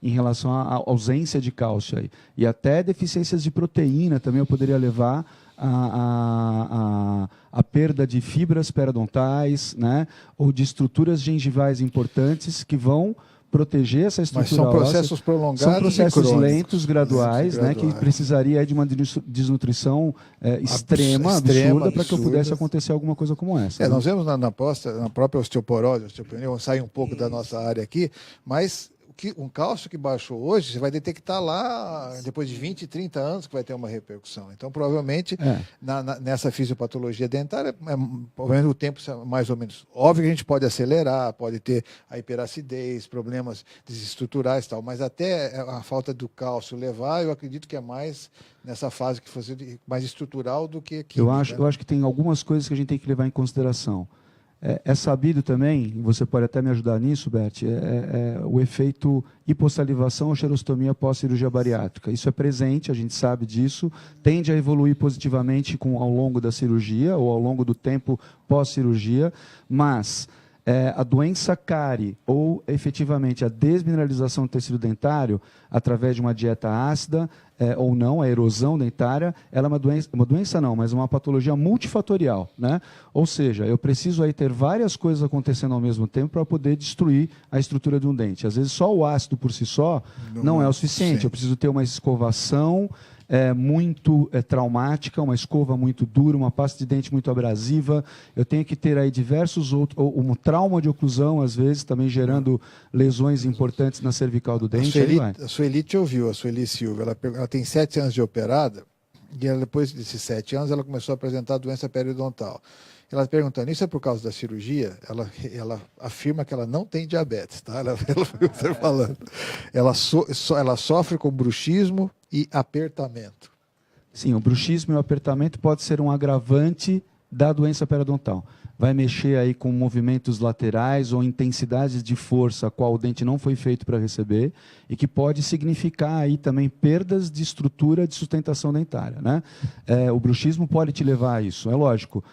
em relação à ausência de cálcio aí. E até deficiências de proteína também eu poderia levar a perda de fibras periodontais, né? Ou de estruturas gengivais importantes que vão proteger essa estrutura óssea. Mas são processos prolongados. São processos e crônicos, lentos, graduais, né? Que precisaria de uma desnutrição extrema, absurda, para que eu pudesse acontecer alguma coisa como essa. Nós vemos na própria osteoporose, osteopenia, sai um pouco da nossa área aqui, mas um cálcio que baixou hoje, você vai detectar lá depois de 20, 30 anos que vai ter uma repercussão. Então, provavelmente, nessa fisiopatologia dentária, o tempo mais ou menos. Óbvio que a gente pode acelerar, pode ter a hiperacidez, problemas desestruturais e tal, mas até a falta do cálcio levar, eu acredito que é mais nessa fase que fosse mais estrutural do que aqui. Eu acho que tem algumas coisas que a gente tem que levar em consideração. É sabido também, e você pode até me ajudar nisso, Bert, o efeito hipossalivação ou xerostomia pós-cirurgia bariátrica. Isso é presente, a gente sabe disso, tende a evoluir positivamente ao longo da cirurgia ou ao longo do tempo pós-cirurgia, mas a doença cárie ou efetivamente a desmineralização do tecido dentário através de uma dieta ácida ou não, a erosão dentária, ela é uma doença não, mas uma patologia multifatorial, né? Ou seja, eu preciso aí ter várias coisas acontecendo ao mesmo tempo para poder destruir a estrutura de um dente. Às vezes só o ácido por si só não é o suficiente, eu preciso ter uma escovação muito traumática, uma escova muito dura, uma pasta de dente muito abrasiva. Eu tenho que ter aí diversos outros, ou um trauma de oclusão, às vezes, também gerando lesões importantes na cervical do dente. A Sueli te ouviu, a Sueli Silva. Ela tem 7 anos de operada e depois desses 7 anos ela começou a apresentar doença periodontal. Ela perguntando, isso é por causa da cirurgia? Ela afirma que ela não tem diabetes, tá? Ela foi falando. Ela sofre com bruxismo e apertamento. Sim, o bruxismo e o apertamento pode ser um agravante da doença periodontal. Vai mexer aí com movimentos laterais ou intensidades de força a qual o dente não foi feito para receber e que pode significar aí também perdas de estrutura de sustentação dentária, né? O bruxismo pode te levar a isso, é lógico.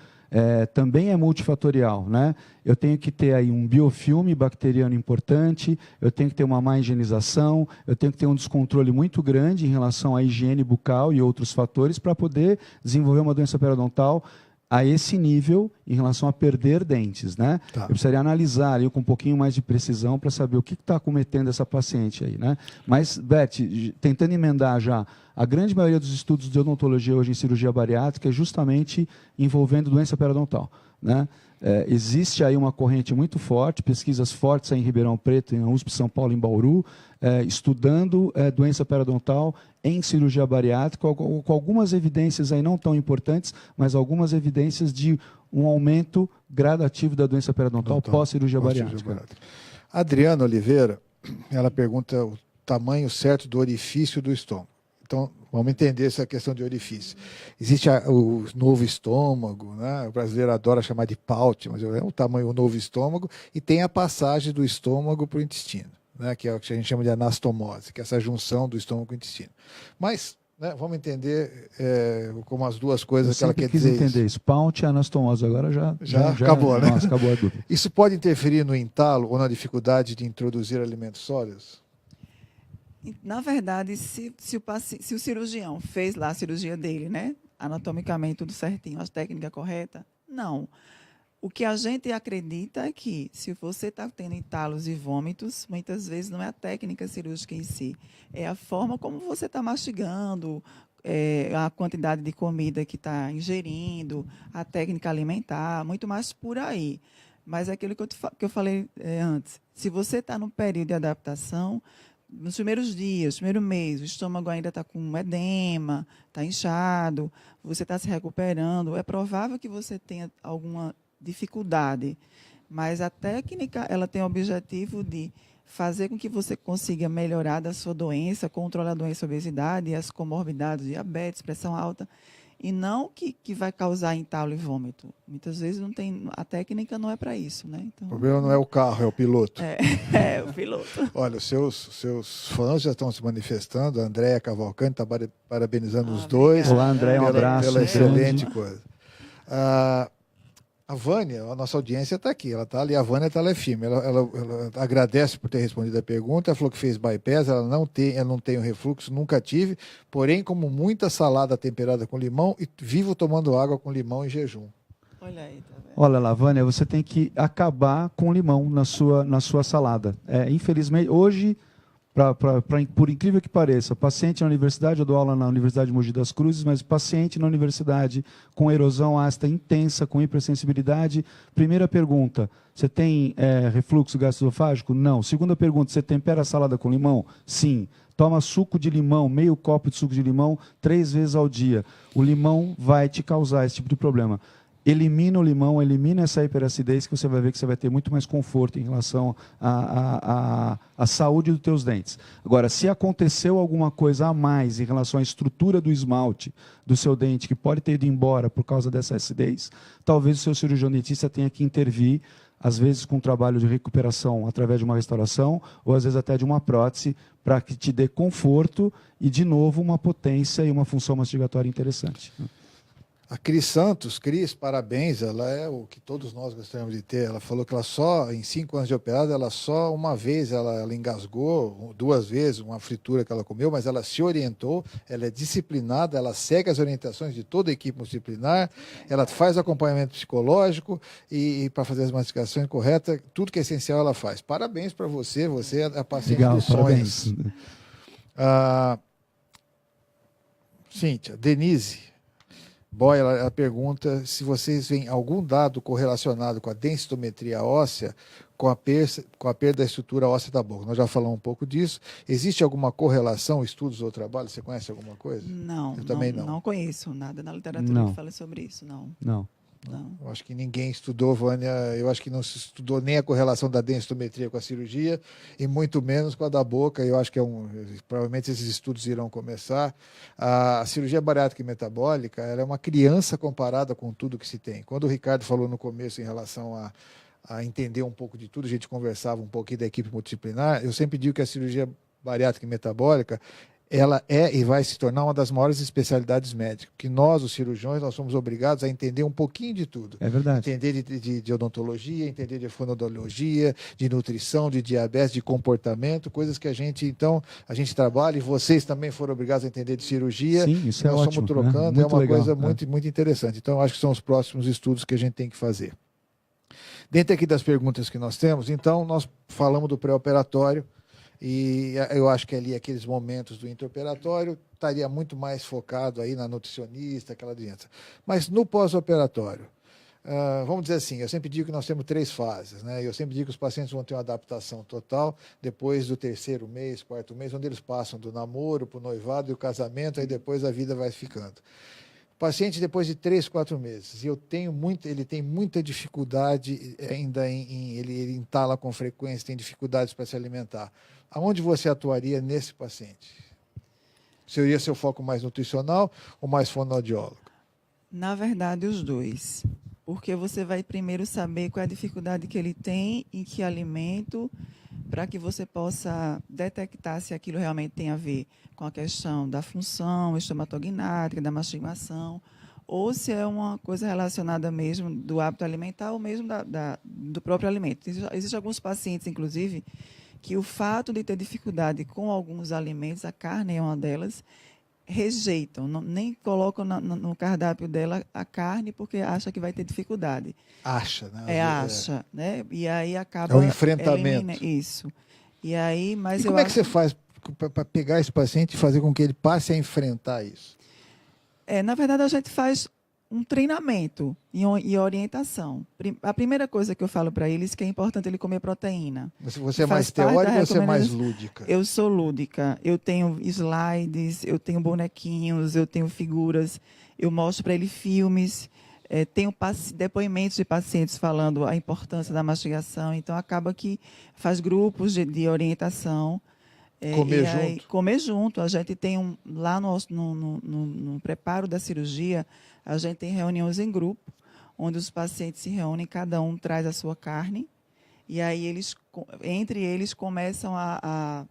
Também é multifatorial, né? Eu tenho que ter aí um biofilme bacteriano importante, eu tenho que ter uma má higienização, eu tenho que ter um descontrole muito grande em relação à higiene bucal e outros fatores para poder desenvolver uma doença periodontal a esse nível em relação a perder dentes, né? Tá. Eu precisaria analisar ali com um pouquinho mais de precisão para saber o que está cometendo essa paciente aí, né? Mas, Beth, tentando emendar já, a grande maioria dos estudos de odontologia hoje em cirurgia bariátrica é justamente envolvendo doença periodontal, né? Existe aí uma corrente muito forte, pesquisas fortes aí em Ribeirão Preto, em USP São Paulo, em Bauru, estudando doença periodontal em cirurgia bariátrica, com algumas evidências aí não tão importantes, mas algumas evidências de um aumento gradativo da doença periodontal pós-cirurgia bariátrica. Adriana Oliveira, ela pergunta o tamanho certo do orifício do estômago. Então, vamos entender essa questão de orifício. Existe o novo estômago, né? O brasileiro adora chamar de paute, mas é o tamanho do novo estômago, e tem a passagem do estômago para o intestino, né? Que é o que a gente chama de anastomose, que é essa junção do estômago com o intestino. Mas, né, vamos entender como as duas coisas que ela quer dizer. Entender isso. Paute e anastomose, agora já acabou, né? Nossa, acabou a dúvida. Isso pode interferir no entalo ou na dificuldade de introduzir alimentos sólidos? Na verdade, se o cirurgião fez lá a cirurgia dele, né, anatomicamente tudo certinho, a técnica correta, não. O que a gente acredita é que, se você está tendo entalos e vômitos, muitas vezes não é a técnica cirúrgica em si, é a forma como você está mastigando, a quantidade de comida que está ingerindo, a técnica alimentar, muito mais por aí. Mas é aquilo que eu falei antes. Se você está no período de adaptação, nos primeiros dias, primeiro mês, o estômago ainda está com edema, está inchado, você está se recuperando, é provável que você tenha alguma dificuldade, mas a técnica ela tem o objetivo de fazer com que você consiga melhorar da sua doença, controlar a doença, a obesidade, as comorbidades, diabetes, pressão alta, e não que vai causar entalo e vômito. Muitas vezes não tem, a técnica não é para isso, né? Então, o problema não é o carro, é o piloto. É o piloto. Olha, os seus fãs já estão se manifestando. A Andréa Cavalcante está parabenizando os dois. Olá, Andréa, um abraço. Pela excelente coisa. A Vânia, a nossa audiência está aqui, ela está ali, a Vânia está lá firme. Ela agradece por ter respondido a pergunta, ela falou que fez bypass, ela não tem o refluxo, nunca tive, porém, como muita salada temperada com limão, e vivo tomando água com limão em jejum. Olha aí, tá vendo? Olha lá, Vânia, você tem que acabar com limão na sua salada. Infelizmente, hoje, por incrível que pareça, paciente na universidade, eu dou aula na Universidade de Mogi das Cruzes, mas paciente na universidade com erosão ácida intensa, com hipersensibilidade. Primeira pergunta, você tem refluxo gastroesofágico? Não. Segunda pergunta, você tempera a salada com limão? Sim. Toma suco de limão, meio copo de suco de limão, 3 vezes ao dia. O limão vai te causar esse tipo de problema. Elimina o limão, elimina essa hiperacidez, que você vai ver que você vai ter muito mais conforto em relação à saúde dos teus dentes. Agora, se aconteceu alguma coisa a mais em relação à estrutura do esmalte do seu dente, que pode ter ido embora por causa dessa acidez, talvez o seu cirurgião dentista tenha que intervir, às vezes com um trabalho de recuperação através de uma restauração, ou às vezes até de uma prótese, para que te dê conforto e, de novo, uma potência e uma função mastigatória interessante. A Cris Santos, Cris, parabéns, ela é o que todos nós gostaríamos de ter. Ela falou que ela só, em 5 anos de operada, ela só uma vez, ela engasgou, 2 vezes, uma fritura que ela comeu, mas ela se orientou, ela é disciplinada, ela segue as orientações de toda a equipe multidisciplinar, ela faz acompanhamento psicológico e para fazer as mastigações corretas, tudo que é essencial ela faz. Parabéns para você, você é a paciente Legal, dos parabéns. sonhos. Cíntia, Denise Boy, ela pergunta se vocês veem algum dado correlacionado com a densitometria óssea com a perda da estrutura óssea da boca. Nós já falamos um pouco disso. Existe alguma correlação, estudos ou trabalho? Você conhece alguma coisa? Não, Eu também não. Não conheço nada na literatura Não. que fale sobre isso, não. Não. Não. Eu acho que ninguém estudou, Vânia. Eu acho que não se estudou nem a correlação da densitometria com a cirurgia e muito menos com a da boca. Eu acho que provavelmente esses estudos irão começar. A cirurgia bariátrica e metabólica, ela é uma criança comparada com tudo que se tem. Quando o Ricardo falou no começo em relação a entender um pouco de tudo, a gente conversava um pouquinho da equipe multidisciplinar. Eu sempre digo que a cirurgia bariátrica e metabólica ela é e vai se tornar uma das maiores especialidades médicas, porque nós, os cirurgiões, nós somos obrigados a entender um pouquinho de tudo. É verdade. Entender de odontologia, entender de fonoaudiologia, de nutrição, de diabetes, de comportamento, coisas que a gente trabalha e vocês também foram obrigados a entender de cirurgia. Sim, isso é nós ótimo. Estamos trocando, Muito é uma legal, coisa muito interessante. Então, eu acho que são os próximos estudos que a gente tem que fazer. Dentro aqui das perguntas que nós temos, então, nós falamos do pré-operatório, e eu acho que ali, aqueles momentos do intraoperatório, estaria muito mais focado aí na nutricionista, aquela doença. Mas no pós-operatório, vamos dizer assim, eu sempre digo que nós temos 3 fases, né? Eu sempre digo que os pacientes vão ter uma adaptação total depois do 3º mês, 4º mês, onde eles passam do namoro para o noivado e o casamento, aí depois a vida vai ficando. O paciente, depois de 3, 4 meses, ele tem muita dificuldade ainda ele entala com frequência, tem dificuldades para se alimentar. Aonde você atuaria nesse paciente? Seria seu foco mais nutricional ou mais fonoaudiólogo? Na verdade, os dois. Porque você vai primeiro saber qual é a dificuldade que ele tem, em que alimento, para que você possa detectar se aquilo realmente tem a ver com a questão da função estomatognática, da mastigação, ou se é uma coisa relacionada mesmo do hábito alimentar ou mesmo do próprio alimento. Existem alguns pacientes, inclusive, que o fato de ter dificuldade com alguns alimentos, a carne é uma delas, rejeitam, nem colocam no cardápio dela a carne porque acha que vai ter dificuldade. Acha, né? Acha, né? E aí acaba... É o enfrentamento. Isso. E aí, mas e como é que você faz para pegar esse paciente e fazer com que ele passe a enfrentar isso? Na verdade, a gente faz um treinamento e orientação. A primeira coisa que eu falo para eles é que é importante ele comer proteína. Você é mais teórica ou você é mais lúdica? Eu sou lúdica. Eu tenho slides, eu tenho bonequinhos, eu tenho figuras, eu mostro para ele filmes, tenho depoimentos de pacientes falando a importância da mastigação. Então, acaba que faz grupos de orientação. Comer junto. A gente tem lá no preparo da cirurgia, a gente tem reuniões em grupo, onde os pacientes se reúnem, cada um traz a sua carne, e aí entre eles começam a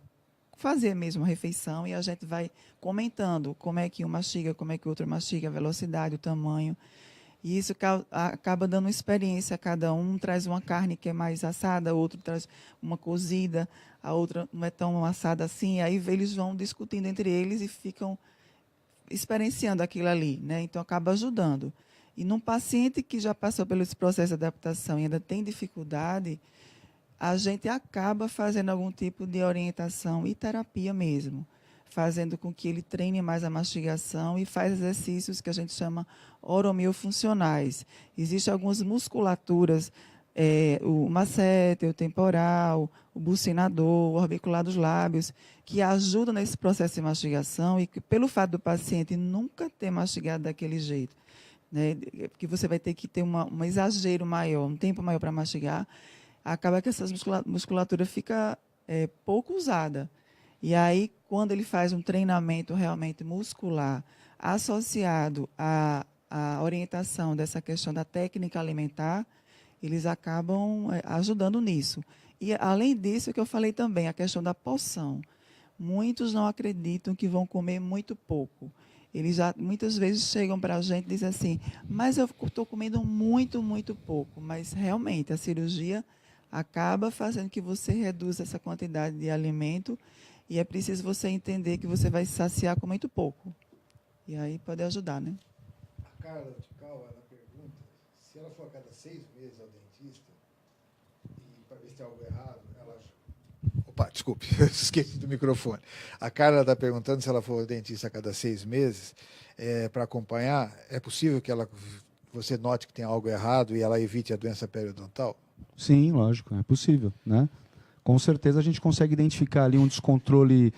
fazer mesmo a refeição, e a gente vai comentando como é que um mastiga, como é que o outro mastiga, a velocidade, o tamanho. E isso acaba dando experiência a cada um. Traz uma carne que é mais assada, outro traz uma cozida, a outra não é tão assada assim. Aí eles vão discutindo entre eles e ficam experienciando aquilo ali, né? Então, acaba ajudando. E num paciente que já passou pelo esse processo de adaptação e ainda tem dificuldade, a gente acaba fazendo algum tipo de orientação e terapia mesmo, fazendo com que ele treine mais a mastigação e faz exercícios que a gente chama oromiofuncionais. Existem algumas musculaturas, o masseter, o temporal, o bucinador, o orbicular dos lábios, que ajudam nesse processo de mastigação e que, pelo fato do paciente nunca ter mastigado daquele jeito, né, que você vai ter que ter um exagero maior, um tempo maior para mastigar, acaba que essa musculatura fica pouco usada. E aí, quando ele faz um treinamento realmente muscular associado à orientação dessa questão da técnica alimentar, eles acabam ajudando nisso. E, além disso, que eu falei também, a questão da porção. Muitos não acreditam que vão comer muito pouco. eles já muitas vezes chegam para a gente e dizem assim, mas eu estou comendo muito, muito pouco. Mas realmente a cirurgia acaba fazendo que você reduza essa quantidade de alimento e é preciso você entender que você vai se saciar com muito pouco. E aí pode ajudar, né? A Carla de Cal, ela pergunta se ela for a cada 6 meses ao dentista e para ver se tem algo errado, ela... Opa, desculpe, esqueci do microfone. A Carla está perguntando se ela for ao dentista a cada 6 meses para acompanhar, é possível que você note que tem algo errado e ela evite a doença periodontal? Sim, lógico, é possível, né? Com certeza a gente consegue identificar ali um descontrole,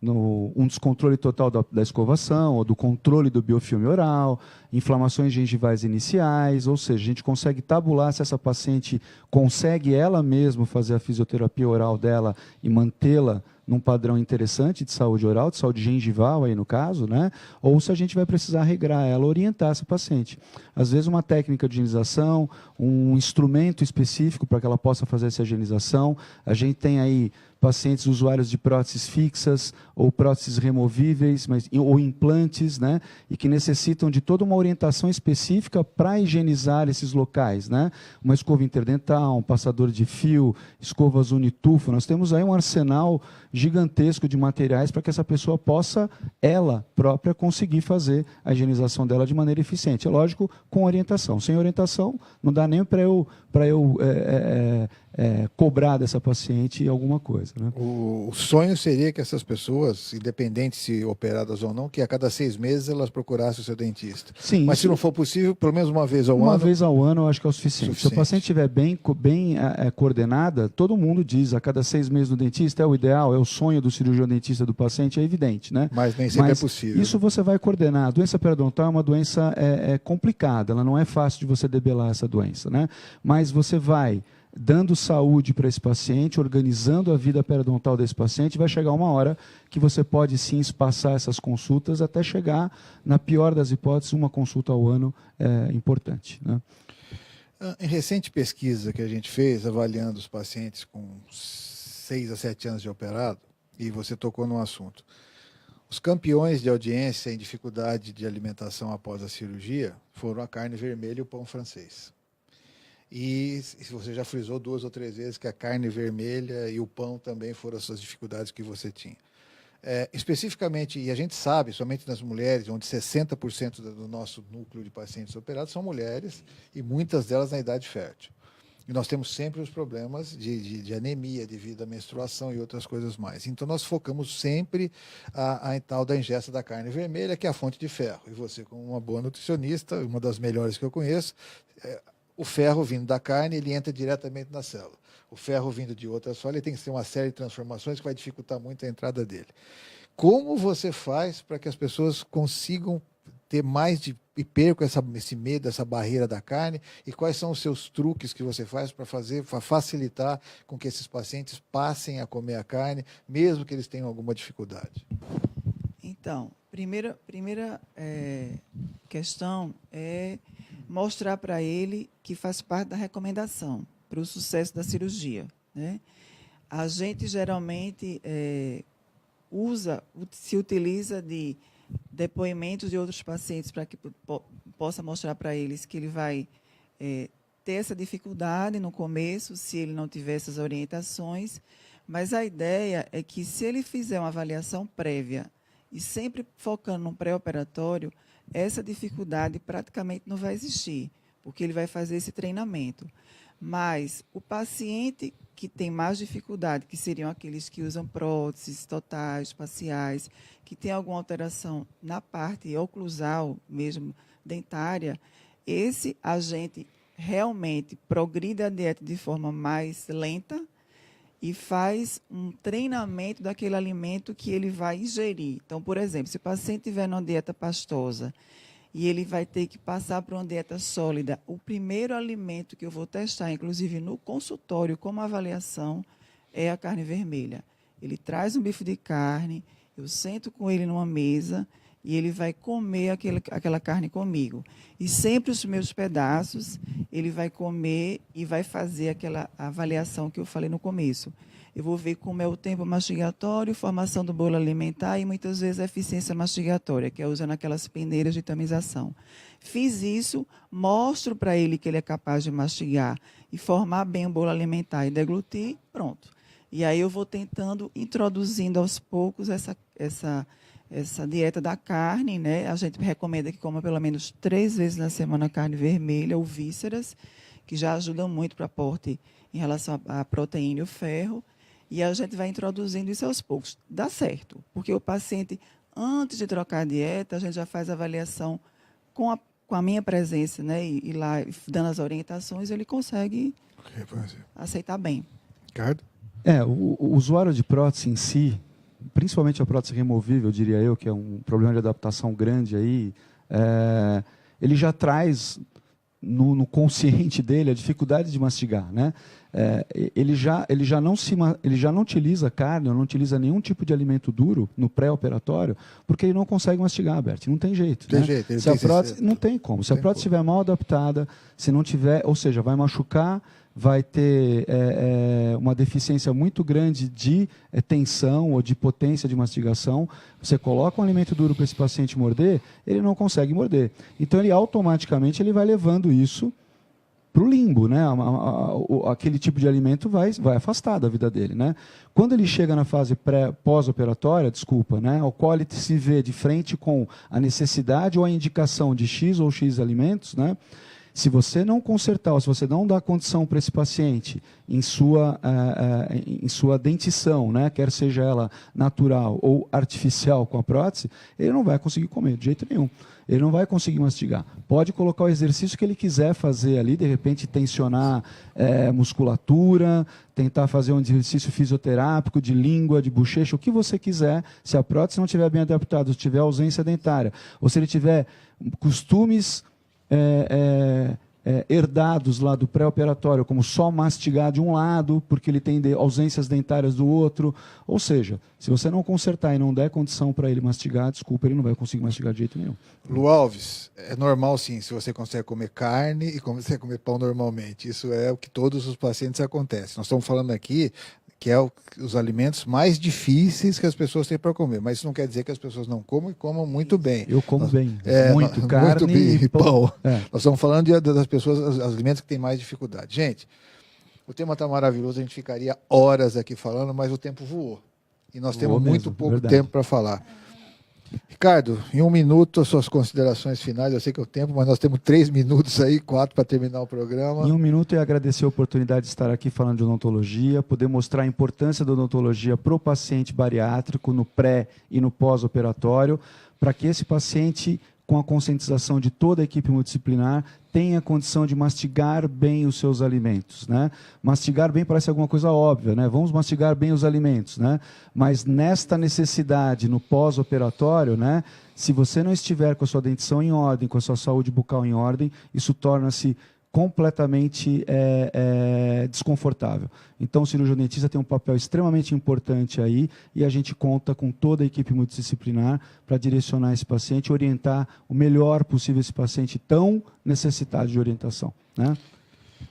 um descontrole total da escovação, ou do controle do biofilme oral, inflamações gengivais iniciais, ou seja, a gente consegue tabular se essa paciente consegue ela mesma fazer a fisioterapia oral dela e mantê-la num padrão interessante de saúde oral, de saúde gengival aí no caso, né? Ou se a gente vai precisar regrar ela, orientar essa paciente. Às vezes uma técnica de higienização, um instrumento específico para que ela possa fazer essa higienização. A gente tem aí pacientes usuários de próteses fixas ou próteses removíveis, ou implantes, né? E que necessitam de toda uma orientação específica para higienizar esses locais, né? Uma escova interdental, um passador de fio, escovas unitufo. Nós temos aí um arsenal gigantesco de materiais para que essa pessoa possa, ela própria, conseguir fazer a higienização dela de maneira eficiente. É lógico, com orientação. Sem orientação, não dá nem para eu cobrar dessa paciente alguma coisa. Né? O sonho seria que essas pessoas, independente se operadas ou não, que a cada 6 meses elas procurassem o seu dentista. Sim, mas se não for possível, pelo menos uma vez ao ano... Uma vez ao ano eu acho que é o suficiente. Se o paciente estiver bem coordenada, todo mundo diz, a cada 6 meses no dentista é o ideal, é o sonho do cirurgião dentista do paciente, é evidente. Né? Mas nem sempre é possível. Isso você vai coordenar. A doença periodontal é uma doença complicada, ela não é fácil de você debelar essa doença. Né? Mas você vai dando saúde para esse paciente, organizando a vida periodontal desse paciente, vai chegar uma hora que você pode sim espaçar essas consultas até chegar, na pior das hipóteses, uma consulta ao ano é importante. Né? Em recente pesquisa que a gente fez, avaliando os pacientes com 6 a 7 anos de operado, e você tocou num assunto, os campeões de audiência em dificuldade de alimentação após a cirurgia foram a carne vermelha e o pão francês. E se você já frisou 2 ou 3 vezes que a carne vermelha e o pão também foram as suas dificuldades que você tinha. Especificamente, e a gente sabe, somente nas mulheres, onde 60% do nosso núcleo de pacientes operados são mulheres, e muitas delas na idade fértil. E nós temos sempre os problemas de anemia devido à menstruação e outras coisas mais. Então, nós focamos sempre a tal da ingesta da carne vermelha, que é a fonte de ferro. E você, como uma boa nutricionista, uma das melhores que eu conheço, o ferro vindo da carne, ele entra diretamente na célula. O ferro vindo de outra só, ele tem que ter uma série de transformações que vai dificultar muito a entrada dele. Como você faz para que as pessoas consigam ter mais e percam esse medo, essa barreira da carne? E quais são os seus truques que você faz para facilitar com que esses pacientes passem a comer a carne, mesmo que eles tenham alguma dificuldade? Então, primeira questão é mostrar para ele que faz parte da recomendação para o sucesso da cirurgia. Né? A gente geralmente se utiliza de depoimentos de outros pacientes para que possa mostrar para eles que ele vai ter essa dificuldade no começo, se ele não tiver essas orientações, mas a ideia é que se ele fizer uma avaliação prévia e sempre focando no pré-operatório, essa dificuldade praticamente não vai existir, porque ele vai fazer esse treinamento. Mas o paciente que tem mais dificuldade, que seriam aqueles que usam próteses totais, parciais, que tem alguma alteração na parte oclusal, mesmo dentária, esse a gente realmente progride a dieta de forma mais lenta e faz um treinamento daquele alimento que ele vai ingerir. Então, por exemplo, se o paciente tiver numa dieta pastosa e ele vai ter que passar por uma dieta sólida, o primeiro alimento que eu vou testar, inclusive no consultório, como avaliação, é a carne vermelha. Ele traz um bife de carne, eu sento com ele numa mesa e ele vai comer aquela carne comigo. E sempre os meus pedaços, ele vai comer e vai fazer aquela avaliação que eu falei no começo. Eu vou ver como é o tempo mastigatório, formação do bolo alimentar e muitas vezes a eficiência mastigatória, que é usando aquelas peneiras de tamização. Fiz isso, mostro para ele que ele é capaz de mastigar e formar bem o bolo alimentar e deglutir, pronto. E aí eu vou tentando, introduzindo aos poucos essa dieta da carne, né? A gente recomenda que coma pelo menos 3 vezes na semana carne vermelha ou vísceras, que já ajudam muito para aporte em relação à proteína e o ferro. E a gente vai introduzindo isso aos poucos. Dá certo, porque o paciente, antes de trocar a dieta, a gente já faz a avaliação com a minha presença, né? E lá, dando as orientações, ele consegue aceitar bem. Ricardo? O usuário de prótese em si, principalmente a prótese removível, diria eu, que é um problema de adaptação grande aí, ele já traz no consciente dele a dificuldade de mastigar, né? Ele já não utiliza carne, ou não utiliza nenhum tipo de alimento duro no pré-operatório, porque ele não consegue mastigar, Bert. Não tem jeito. Tem né? jeito. Se a prótese, não tem como. Se a prótese estiver mal adaptada, se não tiver, ou seja, vai machucar, vai ter uma deficiência muito grande de tensão ou de potência de mastigação. Você coloca um alimento duro para esse paciente morder, ele não consegue morder. Então, ele automaticamente vai levando isso para o limbo, né? Aquele tipo de alimento vai afastar da vida dele, né? Quando ele chega na fase pós-operatória, né? Ao qual ele se vê de frente com a necessidade ou a indicação de X ou X alimentos, né? Se você não consertar, ou se você não dá condição para esse paciente em sua dentição, né? Quer seja ela natural ou artificial com a prótese, ele não vai conseguir comer de jeito nenhum. Ele não vai conseguir mastigar. Pode colocar o exercício que ele quiser fazer ali, de repente tensionar musculatura, tentar fazer um exercício fisioterápico de língua, de bochecha, o que você quiser. Se a prótese não estiver bem adaptada, se tiver ausência dentária, ou se ele tiver costumes herdados lá do pré-operatório, como só mastigar de um lado, porque ele tem ausências dentárias do outro. Ou seja, se você não consertar e não der condição para ele mastigar, desculpa, ele não vai conseguir mastigar de jeito nenhum. Lu Alves, é normal sim, se você consegue comer carne e consegue comer pão normalmente. Isso é o que todos os pacientes acontece. Nós estamos falando aqui que é os alimentos mais difíceis que as pessoas têm para comer. Mas isso não quer dizer que as pessoas não comam e comam muito bem. Eu como bem. Muito carne muito bem, e pão. Nós estamos falando das pessoas, os alimentos que têm mais dificuldade. Gente, o tema está maravilhoso, a gente ficaria horas aqui falando, mas o tempo voou. E nós temos muito pouco tempo para falar. Ricardo, em 1 minuto, as suas considerações finais. Eu sei que é o tempo, mas nós temos 3 minutos aí, 4 para terminar o programa. Em 1 minuto, eu agradecer a oportunidade de estar aqui falando de odontologia, poder mostrar a importância da odontologia para o paciente bariátrico no pré e no pós-operatório, para que esse paciente, com a conscientização de toda a equipe multidisciplinar, tenha condição de mastigar bem os seus alimentos, né? Mastigar bem parece alguma coisa óbvia, né? Vamos mastigar bem os alimentos, né? Mas nesta necessidade, no pós-operatório, né? Se você não estiver com a sua dentição em ordem, com a sua saúde bucal em ordem, isso torna-se completamente desconfortável. Então, o cirurgião dentista tem um papel extremamente importante aí e a gente conta com toda a equipe multidisciplinar para direcionar esse paciente e orientar o melhor possível esse paciente tão necessitado de orientação, né?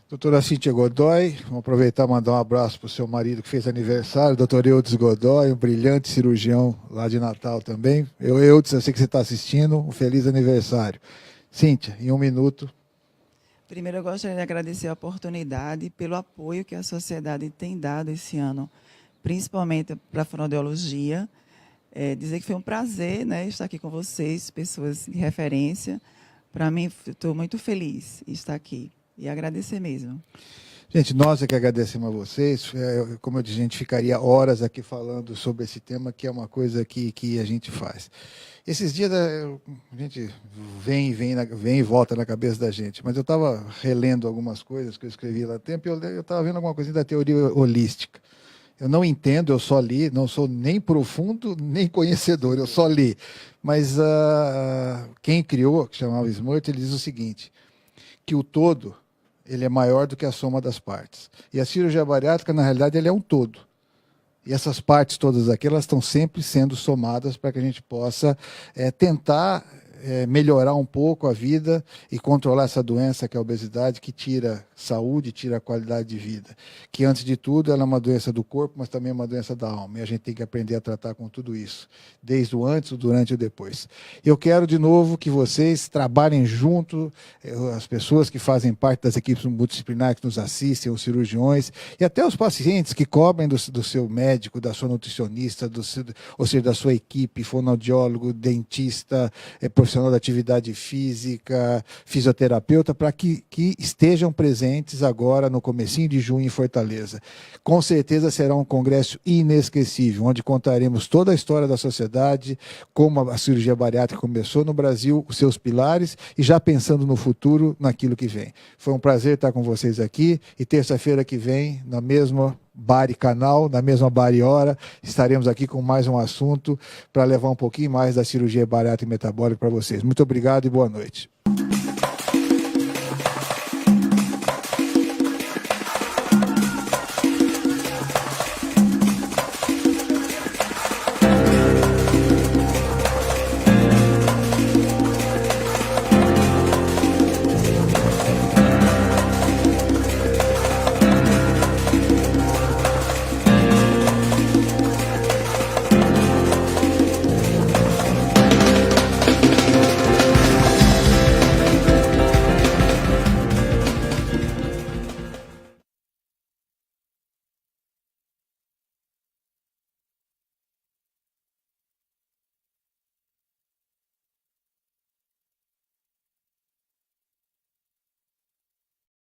Doutora Cíntia Godoy, vamos aproveitar e mandar um abraço para o seu marido que fez aniversário, doutor Eudes Godoy, um brilhante cirurgião lá de Natal também. Eudes, eu sei que você está assistindo, um feliz aniversário. Cíntia, em 1 minuto. Primeiro, eu gostaria de agradecer a oportunidade pelo apoio que a sociedade tem dado esse ano, principalmente para a fonoaudiologia. Dizer que foi um prazer, né, estar aqui com vocês, pessoas de referência. Para mim, estou muito feliz em estar aqui e agradecer mesmo. Gente, nós é que agradecemos a vocês. Como eu disse, a gente ficaria horas aqui falando sobre esse tema, que é uma coisa que a gente faz. Esses dias a gente vem e volta na cabeça da gente, mas eu estava relendo algumas coisas que eu escrevi lá no tempo e eu estava vendo alguma coisa da teoria holística. Eu não entendo, eu só li, não sou nem profundo, nem conhecedor, eu só li. Mas quem criou, que chamava Smurt, ele diz o seguinte, que o todo ele é maior do que a soma das partes. E a cirurgia bariátrica, na realidade, ele é um todo. E essas partes todas aqui, elas estão sempre sendo somadas para que a gente possa tentar melhorar um pouco a vida e controlar essa doença que é a obesidade, que tira saúde, tira a qualidade de vida. Que, antes de tudo, ela é uma doença do corpo, mas também é uma doença da alma. E a gente tem que aprender a tratar com tudo isso, desde o antes, o durante e o depois. Eu quero, de novo, que vocês trabalhem junto, as pessoas que fazem parte das equipes multidisciplinares que nos assistem, os cirurgiões, e até os pacientes que cobrem do seu médico, da sua nutricionista, ou seja, da sua equipe, fonoaudiólogo, dentista, profissional da atividade física, fisioterapeuta, para que estejam presentes agora no comecinho de junho em Fortaleza. Com certeza será um congresso inesquecível, onde contaremos toda a história da sociedade, como a cirurgia bariátrica começou no Brasil, os seus pilares, e já pensando no futuro, naquilo que vem. Foi um prazer estar com vocês aqui, e terça-feira que vem, na mesma Bari Canal, na mesma Bari Hora, estaremos aqui com mais um assunto para levar um pouquinho mais da cirurgia bariátrica e metabólica para vocês. Muito obrigado e boa noite.